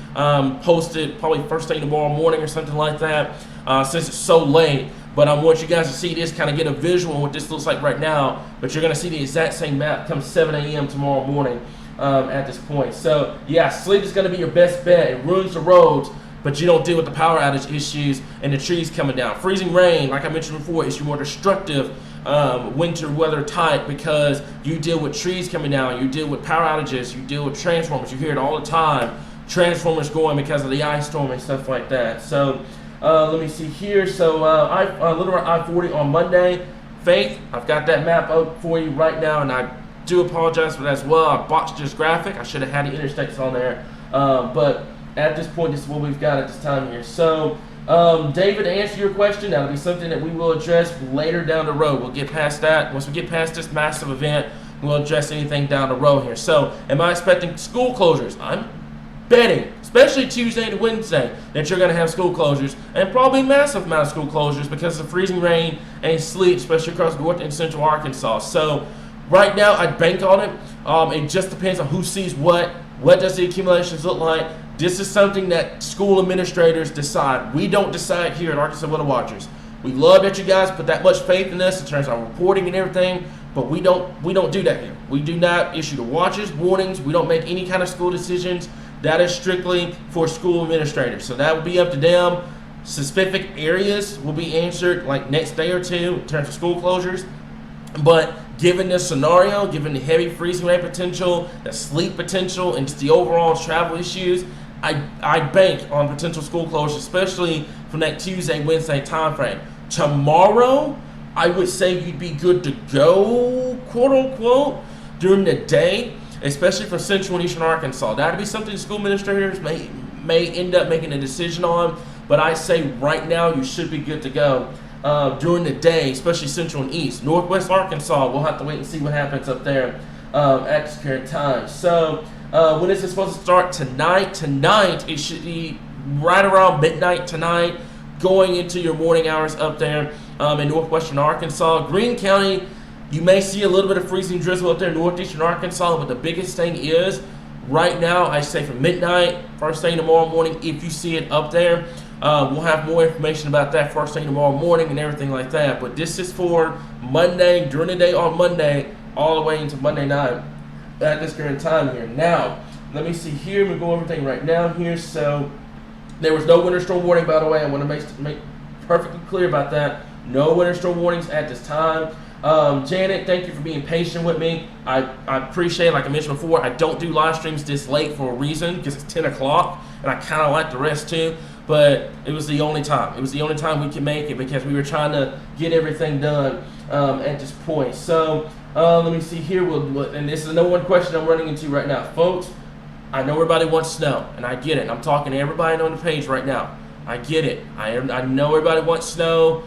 posted probably first thing tomorrow morning or something like that, since it's so late. But I want you guys to see this, kind of get a visual of what this looks like right now. But you're going to see the exact same map come 7 a.m. tomorrow morning at this point. So, yeah, sleep is going to be your best bet. It ruins the roads, but you don't deal with the power outage issues and the trees coming down. Freezing rain, like I mentioned before, is your more destructive winter weather type, because you deal with trees coming down, you deal with power outages, you deal with transformers. You hear it all the time, transformers going because of the ice storm and stuff like that. So let me see here. So Little Rock I-40 on Monday. Faith, I've got that map up for you right now, and I do apologize for that as well. I botched this graphic. I should have had the interstates on there, but at this point, this is what we've got at this time here. So David, to answer your question, that'll be something that we will address later down the road. We'll get past that. Once we get past this massive event, we'll address anything down the road here. So, am I expecting school closures? I'm betting, especially Tuesday to Wednesday, that you're going to have school closures, and probably massive amount of school closures because of freezing rain and sleet, especially across north and central Arkansas. So, right now, I'd bank on it. It just depends on who sees what. What does the accumulations look like? This is something that school administrators decide. We don't decide here at Arkansas Weather Watchers. We love that you guys put that much faith in us in terms of reporting and everything, but we don't do that here. We do not issue the watches, warnings. We don't make any kind of school decisions. That is strictly for school administrators. So that will be up to them. Specific areas will be answered like next day or two in terms of school closures. But given this scenario, given the heavy freezing rain potential, the sleet potential, and just the overall travel issues, I bank on potential school closures, especially from that Tuesday, Wednesday time frame. Tomorrow, I would say you'd be good to go, quote unquote, during the day, especially for central and eastern Arkansas. That'd be something school administrators may end up making a decision on, but I say right now you should be good to go during the day, especially central and east. Northwest Arkansas, we'll have to wait and see what happens up there at this current time. So when is it supposed to start? Tonight, it should be right around midnight tonight, going into your morning hours up there in northwestern Arkansas. Greene County, you may see a little bit of freezing drizzle up there in northeastern Arkansas, but the biggest thing is, right now, I say from midnight, first thing tomorrow morning, if you see it up there. We'll have more information about that first thing tomorrow morning and everything like that. But this is for Monday, during the day on Monday, all the way into Monday night at this current time here. Now, let me see here. We'll go over everything right now here. So, there was no winter storm warning, by the way. I want to make perfectly clear about that. No winter storm warnings at this time. Janet, thank you for being patient with me. I appreciate it. Like I mentioned before, I don't do live streams this late for a reason, because it's 10 o'clock, and I kind of like the rest too. But it was the only time. It was the only time we could make it, because we were trying to get everything done at this point. So let me see here. And this is the number one question I'm running into right now. Folks, I know everybody wants snow, and I get it. I'm talking to everybody on the page right now. I get it. I know everybody wants snow.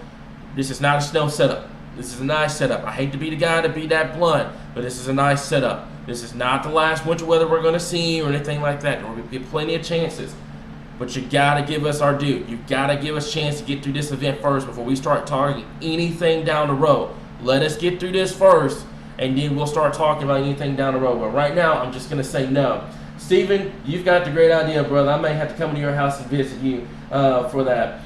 This is not a snow setup. This is a nice setup. I hate to be the guy to be that blunt, but this is a nice setup. This is not the last winter weather we're going to see or anything like that. There will be plenty of chances. But you got to give us our due. You got to give us a chance to get through this event first before we start targeting anything down the road. Let us get through this first, and then we'll start talking about anything down the road. But right now, I'm just going to say no. Steven, you've got the great idea, brother. I may have to come to your house and visit you for that.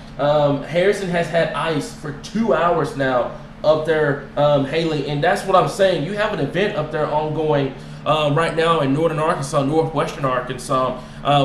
Harrison has had ice for 2 hours now up there, Haley, and that's what I'm saying. You have an event up there ongoing right now in northern Arkansas, northwestern Arkansas,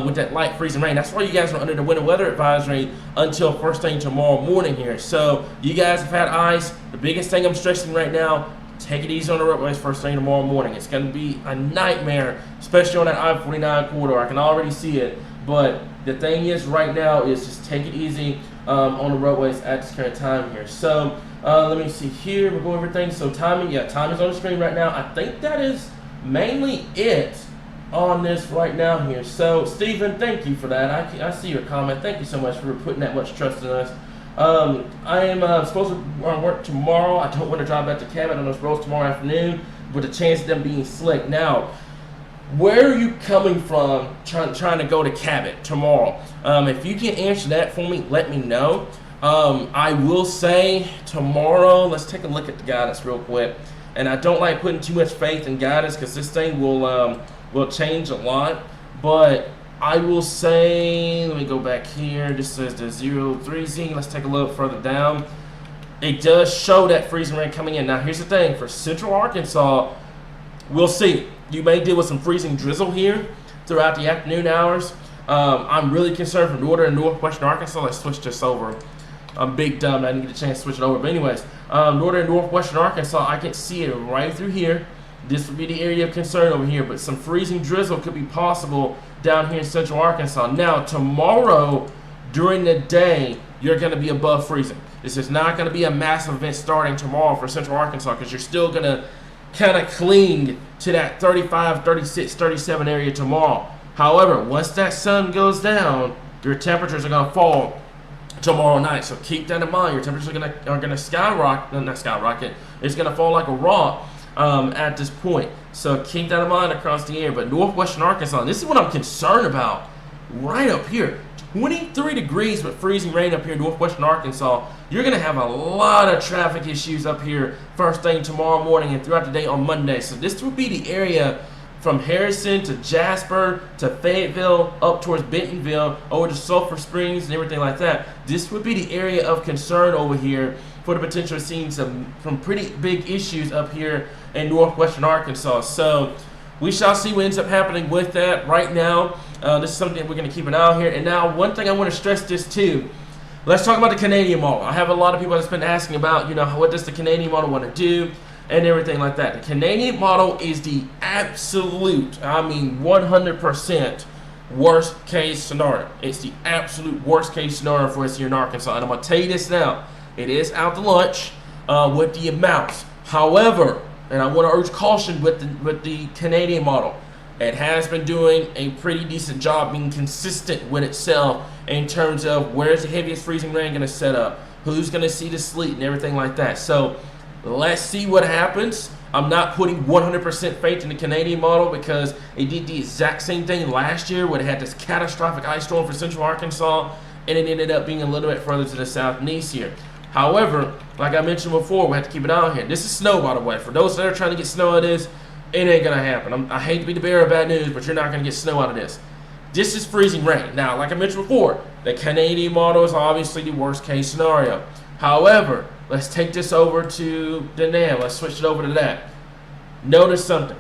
with that light freezing rain. That's why you guys are under the winter weather advisory until first thing tomorrow morning here. So you guys have had ice. The biggest thing I'm stressing right now, take it easy on the roadways first thing tomorrow morning. It's going to be a nightmare, especially on that I-49 corridor. I can already see it. But the thing is right now is just take it easy on the roadways at this current time here. So let me see here. We'll go over everything. So timing, timing's on the screen right now. I think that is mainly it on this right now here. So Stephen, thank you for that. I see your comment. Thank you so much for putting that much trust in us. I am supposed to work tomorrow. I don't want to drive back to Cabot on those roads tomorrow afternoon with a chance of them being slick. Now, where are you coming from trying to go to Cabot tomorrow? If you can answer that for me, let me know. I will say tomorrow, let's take a look at the guidance real quick. And I don't like putting too much faith in guidance because this thing will change a lot. But I will say, let me go back here. This says the 03Z. Let's take a look further down. It does show that freezing rain coming in. Now, here's the thing. For central Arkansas, we'll see. You may deal with some freezing drizzle here throughout the afternoon hours. I'm really concerned for northern and northwestern Arkansas. Let's switch this over. I'm big dumb. I didn't get a chance to switch it over. But anyways, northern and northwestern Arkansas, I can see it right through here. This would be the area of concern over here. But some freezing drizzle could be possible down here in central Arkansas. Now, tomorrow during the day, you're going to be above freezing. This is not going to be a massive event starting tomorrow for central Arkansas because you're still going to kind of cling to that 35, 36, 37 area tomorrow. However, once that sun goes down, your temperatures are going to fall tomorrow night. So keep that in mind. Your temperatures are going to skyrocket. Not skyrocket. It's going to fall like a rock at this point. So keep that in mind across the area. But northwestern Arkansas, this is what I'm concerned about right up here. 23 degrees with freezing rain up here in northwestern Arkansas. You're going to have a lot of traffic issues up here first thing tomorrow morning and throughout the day on Monday. So this will be the area from Harrison to Jasper to Fayetteville up towards Bentonville over to Sulphur Springs and everything like that. This would be the area of concern over here for the potential of seeing some pretty big issues up here in northwestern Arkansas. So we shall see what ends up happening with that. Right now, this is something we're going to keep an eye on here. And now, one thing I want to stress this too. Let's talk about the Canadian model. I have a lot of people that's been asking about, what does the Canadian model want to do and everything like that. The Canadian model is the absolute, 100% worst case scenario. It's the absolute worst case scenario for us here in Arkansas. And I'm going to tell you this now. It is out to lunch with the amounts. However, and I want to urge caution with the Canadian model. It has been doing a pretty decent job being consistent with itself in terms of where's the heaviest freezing rain going to set up, who's going to see the sleet and everything like that. So let's see what happens. I'm not putting 100% faith in the Canadian model because it did the exact same thing last year when it had this catastrophic ice storm for central Arkansas and it ended up being a little bit further to the south and east here. However, like I mentioned before, we have to keep an eye on here. This is snow, by the way. For those that are trying to get snow out of this, it ain't going to happen. I hate to be the bearer of bad news, but you're not going to get snow out of this. This is freezing rain. Now, like I mentioned before, the Canadian model is obviously the worst case scenario. However, let's take this over to the NAM. Let's switch it over to that. Notice something.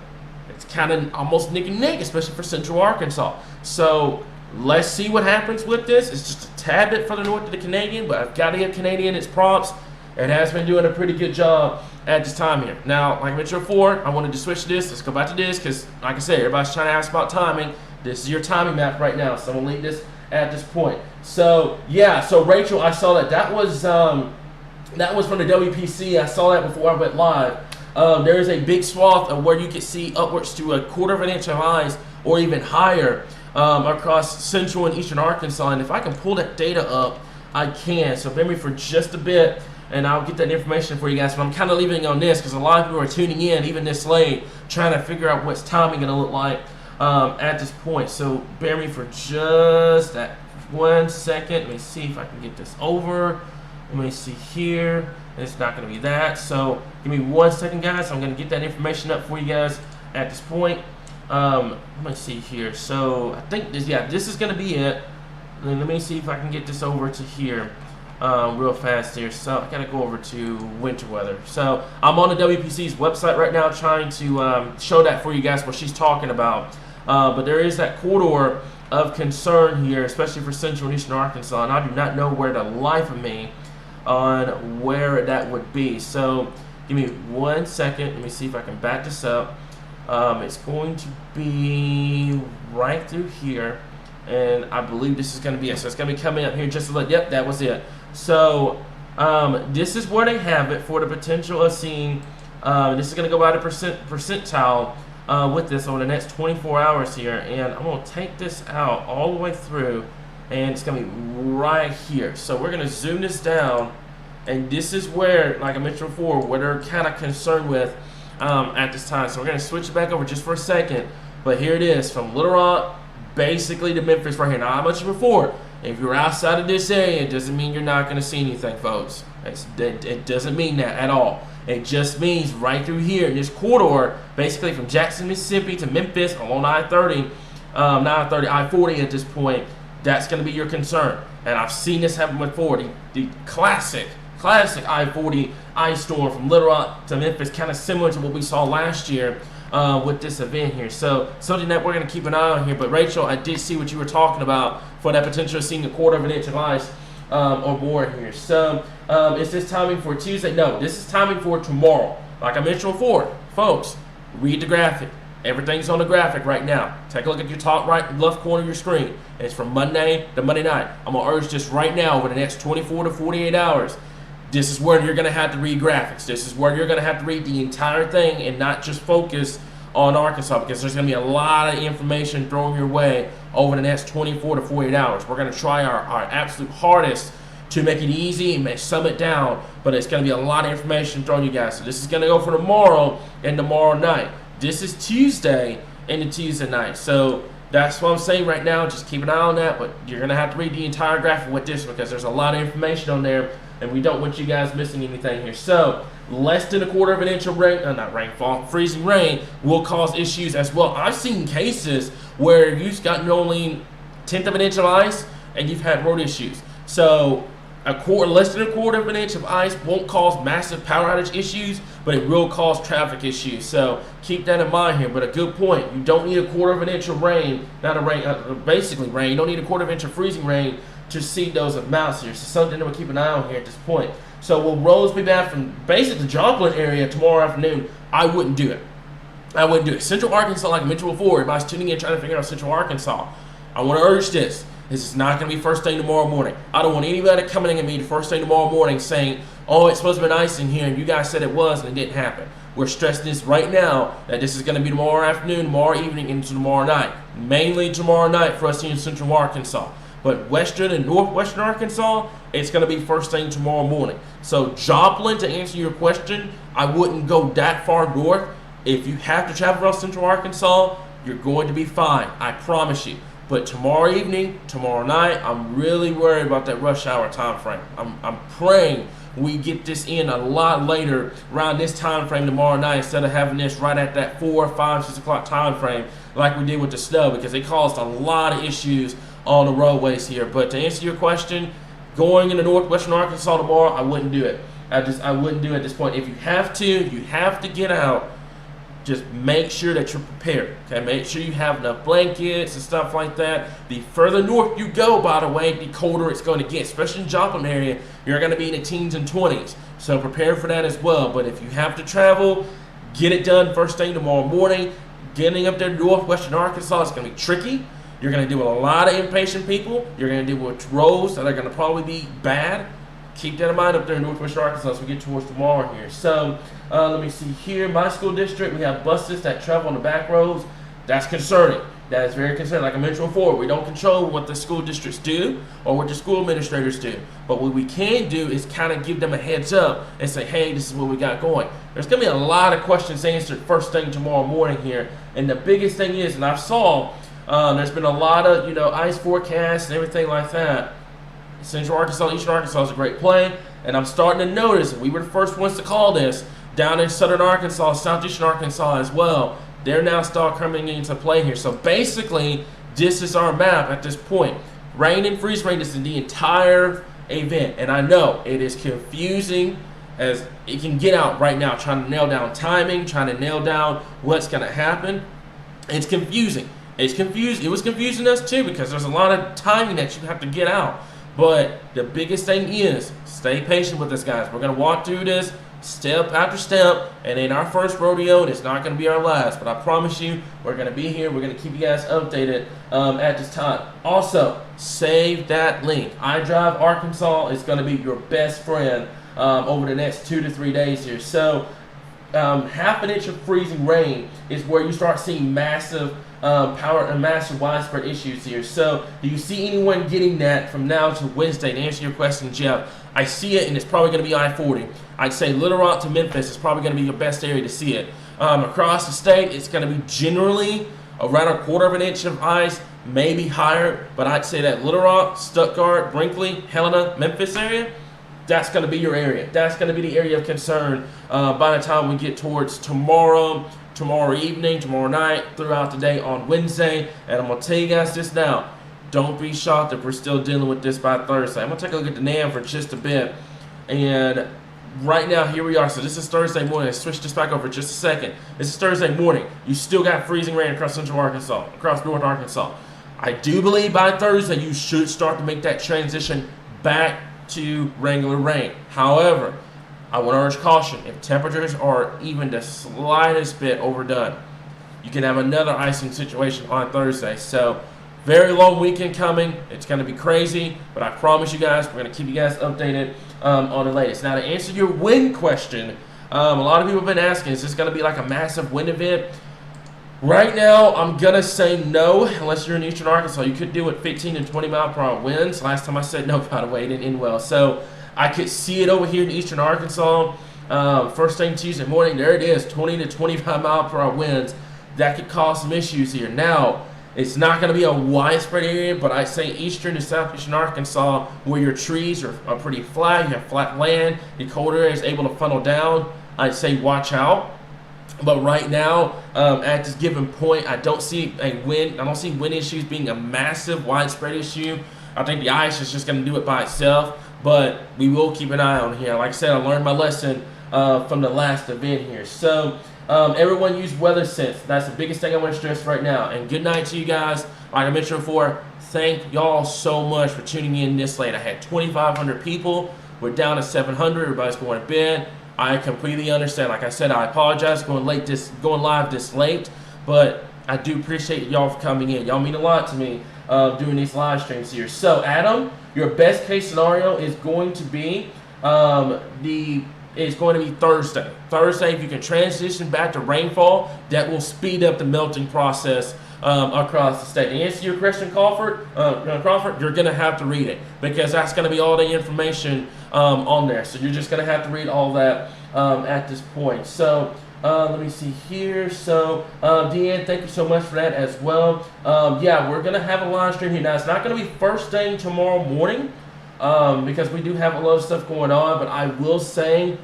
It's kind of almost neck and neck, especially for central Arkansas. So let's see what happens with this. It's just a tad bit further north of the Canadian, but I've got to give Canadian its props. It has been doing a pretty good job at this time here. Now, like I mentioned before, I wanted to switch to this. Let's go back to this because, like I said, everybody's trying to ask about timing. This is your timing map right now, so I'm going to leave this at this point. So, yeah, so Rachel, I saw that. That was from the WPC. I saw that before I went live. There is a big swath of where you can see upwards to 1/4 of an inch of ice or even higher across central and eastern Arkansas. And if I can pull that data up, I can. So bear with me for just a bit, and I'll get that information for you guys. But I'm kind of leaving it on this because a lot of people are tuning in, even this late, trying to figure out what's timing going to look like at this point. So bear with me for just that 1 second. Let me see if I can get this over. Let me see here. It's not going to be that. So give me 1 second, guys. I'm going to get that information up for you guys at this point. Let me see here. So I think this is going to be it. Let me see if I can get this over to here. real fast here. So I gotta go over to winter weather. So I'm on the WPC's website right now trying to show that for you guys what she's talking about. But there is that corridor of concern here, especially for central and eastern Arkansas, and I do not know where the life of me on where that would be. So give me 1 second. Let me see if I can back this up. It's going to be right through here, and I believe this is going to be it. So it's going to be coming up here just a little. Yep, that was it. So this is where they have it for the potential of seeing. This is going to go by the percentile with this over the next 24 hours here, and I'm going to take this out all the way through, and it's going to be right here. So we're going to zoom this down, and this is where, like I mentioned before, what they're kind of concerned with at this time. So we're going to switch it back over just for a second, but here it is from Little Rock basically to Memphis right here. Now, I mentioned before, if you're outside of this area, it doesn't mean you're not going to see anything, folks. It doesn't mean that at all. It just means right through here in this corridor, basically from Jackson, Mississippi to Memphis along I-30, I-40 at this point, that's going to be your concern. And I've seen this happen before. The classic I-40 ice storm from Little Rock to Memphis, kind of similar to what we saw last year with this event here. So something that we're going to keep an eye on here. But Rachel, I did see what you were talking about for that potential of seeing a quarter of an inch of ice or more here. So is this timing for Tuesday? No, this is timing for tomorrow. Like I mentioned before, folks, read the graphic. Everything's on the graphic right now. Take a look at your top right left corner of your screen. And it's from Monday to Monday night. I'm going to urge this right now over the next 24 to 48 hours. This is where you're going to have to read graphics. This is where you're going to have to read the entire thing and not just focus on Arkansas, because there's going to be a lot of information thrown your way over the next 24 to 48 hours. We're going to try our absolute hardest to make it easy and sum it down, but it's going to be a lot of information thrown you guys. So this is going to go for tomorrow and tomorrow night. This is Tuesday and the Tuesday night. So that's what I'm saying right now. Just keep an eye on that, but you're going to have to read the entire graphic with this because there's a lot of information on there, and we don't want you guys missing anything here. So less than a quarter of an inch of rain, not rainfall, freezing rain will cause issues as well. I've seen cases where you've gotten only 1/10 of an inch of ice and you've had road issues. So less than a quarter of an inch of ice won't cause massive power outage issues, but it will cause traffic issues. So keep that in mind here. But a good point. You don't need a quarter of an inch of rain, basically rain. You don't need a quarter of an inch of freezing rain to see those amounts here. So something that we'll keep an eye on here at this point. So will roads be bad from basically the Joplin area tomorrow afternoon? I wouldn't do it. Central Arkansas, like I mentioned before, everybody's tuning in trying to figure out Central Arkansas. I want to urge this. This is not going to be first thing tomorrow morning. I don't want anybody coming at me the first thing tomorrow morning saying, oh, it's supposed to be ice in here, and you guys said it was, and it didn't happen. We're stressing this right now that this is going to be tomorrow afternoon, tomorrow evening, into tomorrow night. Mainly tomorrow night for us here in Central Arkansas. But western and northwestern Arkansas, it's going to be first thing tomorrow morning. So Joplin, to answer your question, I wouldn't go that far north. If you have to travel around Central Arkansas, you're going to be fine. I promise you. But tomorrow evening, tomorrow night, I'm really worried about that rush hour time frame. I'm praying we get this in a lot later around this time frame tomorrow night instead of having this right at that 4, 5, 6 o'clock time frame like we did with the snow, because it caused a lot of issues on the roadways here. But to answer your question, going into northwestern Arkansas tomorrow, I wouldn't do it. I wouldn't do it at this point. If you have to get out. Just make sure that you're prepared. Okay, make sure you have enough blankets and stuff like that. The further north you go, by the way, the colder it's going to get. Especially in Joplin area, you're going to be in the teens and 20s. So prepare for that as well. But if you have to travel, get it done first thing tomorrow morning. Getting up there to northwestern Arkansas is going to be tricky. You're going to deal with a lot of impatient people. You're going to deal with roads that are going to probably be bad. Keep that in mind up there in northwestern Arkansas as we get towards tomorrow here. So let me see here. My school district, we have buses that travel on the back roads. That's concerning. That is very concerning. Like I mentioned before, we don't control what the school districts do or what the school administrators do. But what we can do is kind of give them a heads up and say, hey, this is what we got going. There's going to be a lot of questions answered first thing tomorrow morning here. And the biggest thing is, and I saw there's been a lot of ice forecasts and everything like that. Central Arkansas, Eastern Arkansas is a great play, and I'm starting to notice, we were the first ones to call this, down in Southern Arkansas, Southeastern Arkansas as well. They're now starting coming into play here. So basically, this is our map at this point. Rain and freeze rain is in the entire event. And I know it is confusing as it can get out right now, trying to nail down timing, trying to nail down what's going to happen. It's confusing. It's confused. It was confusing us too because there's a lot of timing that you have to get out. But the biggest thing is stay patient with us, guys. We're going to walk through this step after step, and in our first rodeo, and it's not going to be our last. But I promise you, we're going to be here. We're going to keep you guys updated at this time. Also, save that link. iDrive Arkansas is going to be your best friend over the next 2 to 3 days here. So half an inch of freezing rain is where you start seeing massive power and massive widespread issues here. So do you see anyone getting that from now to Wednesday? To answer your question, Jeff, I see it, and it's probably going to be I-40. I'd say Little Rock to Memphis is probably going to be your best area to see it. Across the state, it's going to be generally around 1/4 inch of ice, maybe higher, but I'd say that Little Rock, Stuttgart, Brinkley, Helena, Memphis area, that's going to be your area. That's going to be the area of concern by the time we get towards tomorrow evening, tomorrow night, throughout the day on Wednesday. And I'm going to tell you guys this now. Don't be shocked if we're still dealing with this by Thursday. I'm going to take a look at the NAM for just a bit. And right now, here we are. So this is Thursday morning. Let's switch this back over just a second. This is Thursday morning. You still got freezing rain across central Arkansas, across north Arkansas. I do believe by Thursday you should start to make that transition back to regular rain. However, I want to urge caution. If temperatures are even the slightest bit overdone, you can have another icing situation on Thursday. So very long weekend coming. It's going to be crazy, but I promise you guys, we're going to keep you guys updated on the latest. Now, to answer your wind question, a lot of people have been asking, is this going to be like a massive wind event? Right now, I'm going to say no, unless you're in eastern Arkansas. You could do it 15 and 20 mile per hour winds. Last time I said no, by the way, it didn't end well. So I could see it over here in eastern Arkansas. First thing Tuesday morning, there it is, 20 to 25 mile per hour winds. That could cause some issues here. Now, it's not going to be a widespread area, but I'd say eastern to southeastern Arkansas, where your trees are pretty flat, you have flat land, the cold air is able to funnel down, I'd say watch out. But right now, at this given point, I don't see wind issues being a massive widespread issue. I think the ice is just going to do it by itself, but we will keep an eye on here. Like I said, I learned my lesson from the last event here. So everyone use WeatherSense. That's the biggest thing I want to stress right now. And good night to you guys. Like I mentioned before, thank y'all so much for tuning in this late. I had 2,500 people. We're down to 700. Everybody's going to bed. I completely understand. Like I said, I apologize going live this late, but I do appreciate y'all for coming in. Y'all mean a lot to me doing these live streams here. So, Adam, your best case scenario is going to be Thursday. Thursday, if you can transition back to rainfall, that will speed up the melting process across the state. To answer your question, Crawford, you're going to have to read it because that's going to be all the information on there. So you're just going to have to read all that at this point. So let me see here. So Deanne, thank you so much for that as well. Yeah, we're going to have a live stream here. Now, it's not going to be first thing tomorrow morning because we do have a lot of stuff going on, but I will say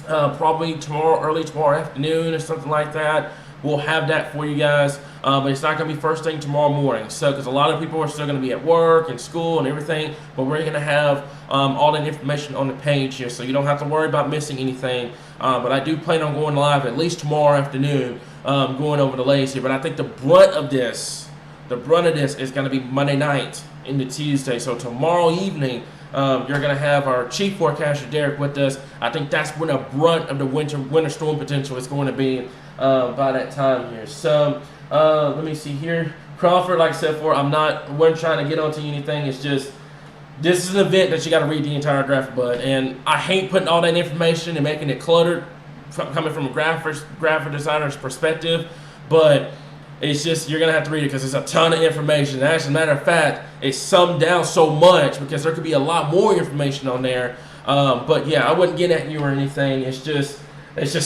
probably early tomorrow afternoon or something like that. We'll have that for you guys, but it's not going to be first thing tomorrow morning. So, because a lot of people are still going to be at work and school and everything, but we're going to have all that information on the page here, so you don't have to worry about missing anything. But I do plan on going live at least tomorrow afternoon, going over the latest here. But I think the brunt of this is going to be Monday night into Tuesday. So tomorrow evening, you're going to have our chief forecaster Derek with us. I think that's when the brunt of the winter storm potential is going to be by that time here. So let me see here. Crawford, like I said before, wasn't trying to get onto anything. It's just, this is an event that you got to read the entire graphic, bud. And I hate putting all that information and making it cluttered coming from a graphic designer's perspective, but it's just, you're going to have to read it because there's a ton of information. As a matter of fact, it's summed down so much because there could be a lot more information on there. But yeah, I wouldn't get at you or anything. It's just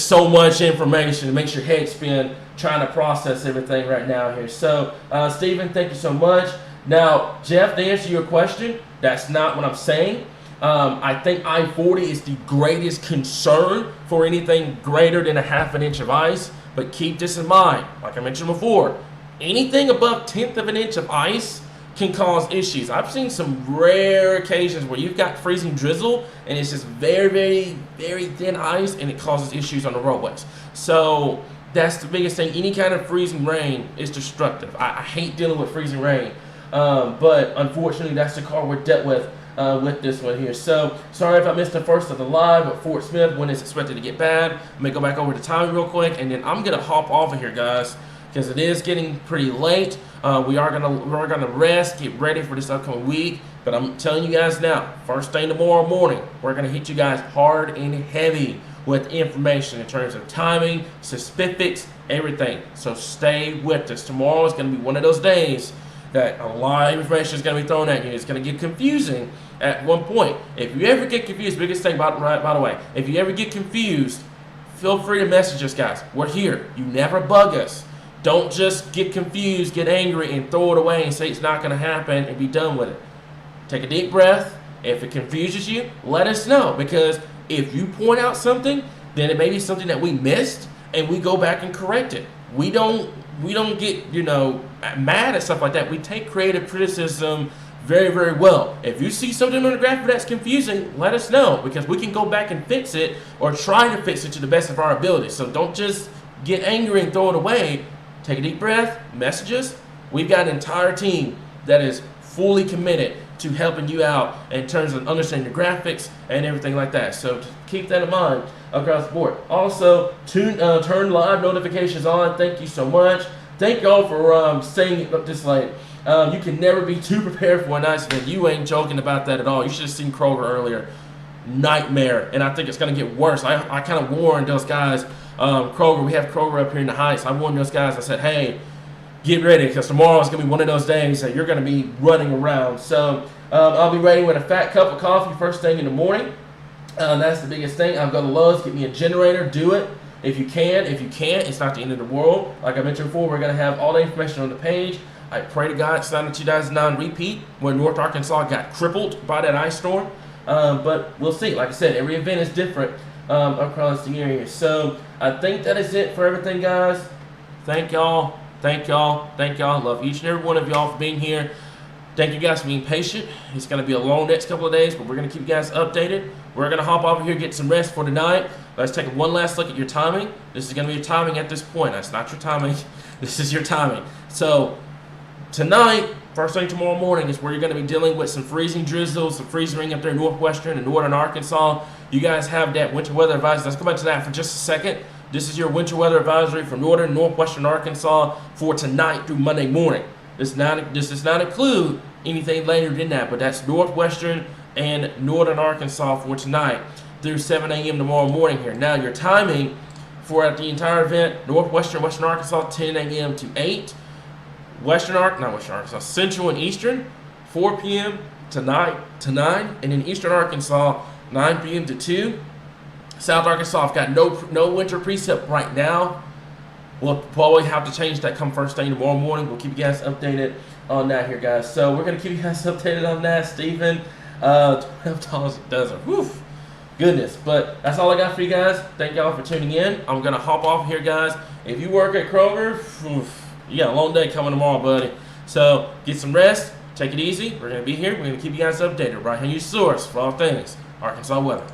so much information. It makes your head spin trying to process everything right now here. So, Stephen, thank you so much. Now, Jeff, to answer your question, that's not what I'm saying. I think I-40 is the greatest concern for anything greater than a half an inch of ice. But keep this in mind, like I mentioned before, anything above 1/10 of an inch of ice can cause issues. I've seen some rare occasions where you've got freezing drizzle and it's just very, very, very thin ice and it causes issues on the roadways. So that's the biggest thing. Any kind of freezing rain is destructive. I hate dealing with freezing rain, but unfortunately that's the car we're dealt with this one here. So sorry if I missed the first of the live at Fort Smith when it's expected to get bad. Let me go back over to timing real quick, and then I'm gonna hop off of here, guys, because it is getting pretty late. We're gonna rest, get ready for this upcoming week. But I'm telling you guys now, first thing tomorrow morning, we're gonna hit you guys hard and heavy with information in terms of timing, specifics, everything. So stay with us. Tomorrow is gonna be one of those days that a lot of information is gonna be thrown at you. It's gonna get confusing at one point. If you ever get confused, biggest thing by the way, if you ever get confused, feel free to message us, guys. We're here. You never bug us. Don't just get confused, get angry, and throw it away and say it's not going to happen and be done with it. Take a deep breath. If it confuses you, let us know. Because if you point out something, then it may be something that we missed, and we go back and correct it. We don't get, mad at stuff like that. We take creative criticism very, very well. If you see something on the graphic that's confusing, let us know, because we can go back and fix it or try to fix it to the best of our ability. So don't just get angry and throw it away. Take a deep breath, message us. We've got an entire team that is fully committed to helping you out in terms of understanding the graphics and everything like that. So keep that in mind across the board. Also, turn live notifications on. Thank you so much. Thank y'all for staying up this late. You can never be too prepared for a nice event. You ain't joking about that at all. You should have seen Kroger earlier. Nightmare. And I think it's going to get worse. I kind of warned those guys. Kroger, we have Kroger up here in the Heights. I warned those guys. I said, hey, get ready, because tomorrow is going to be one of those days that you're going to be running around. So I'll be ready with a fat cup of coffee first thing in the morning. That's the biggest thing. I'll go to Lowe's, get me a generator, do it. If you can. If you can't, it's not the end of the world. Like I mentioned before, we're going to have all the information on the page. I pray to God it's not a 2009 repeat where North Arkansas got crippled by that ice storm. But we'll see. Like I said, every event is different across the area. So I think that is it for everything, guys. Thank y'all. Thank y'all. Thank y'all. Love each and every one of y'all for being here. Thank you guys for being patient. It's going to be a long next couple of days, but we're going to keep you guys updated. We're going to hop over here, get some rest for tonight. Let's take one last look at your timing. This is going to be your timing at this point. That's not your timing. This is your timing. So tonight, first thing tomorrow morning, is where you're going to be dealing with some freezing drizzle, some freezing rain up there in northwestern and northern Arkansas. You guys have that winter weather advisory. Let's go back to that for just a second. This is your winter weather advisory for northern and northwestern Arkansas for tonight through Monday morning. This does not include anything later than that, but that's northwestern and northern Arkansas for tonight through 7 a.m. tomorrow morning here. Now, your timing for the entire event, northwestern, western Arkansas, 10 a.m. to 8. Central and eastern, 4 p.m. to 9, and in eastern Arkansas, 9 p.m. to 2. South Arkansas, I've got no winter precip right now. We'll probably have to change that come first thing tomorrow morning. We'll keep you guys updated on that here, guys. So we're going to keep you guys updated on that, Stephen. $12 a dozen. Whew. Goodness. But that's all I got for you guys. Thank y'all for tuning in. I'm going to hop off here, guys. If you work at Kroger, you got a long day coming tomorrow, buddy. So get some rest. Take it easy. We're going to be here. We're going to keep you guys updated right here. Your source for all things Arkansas weather.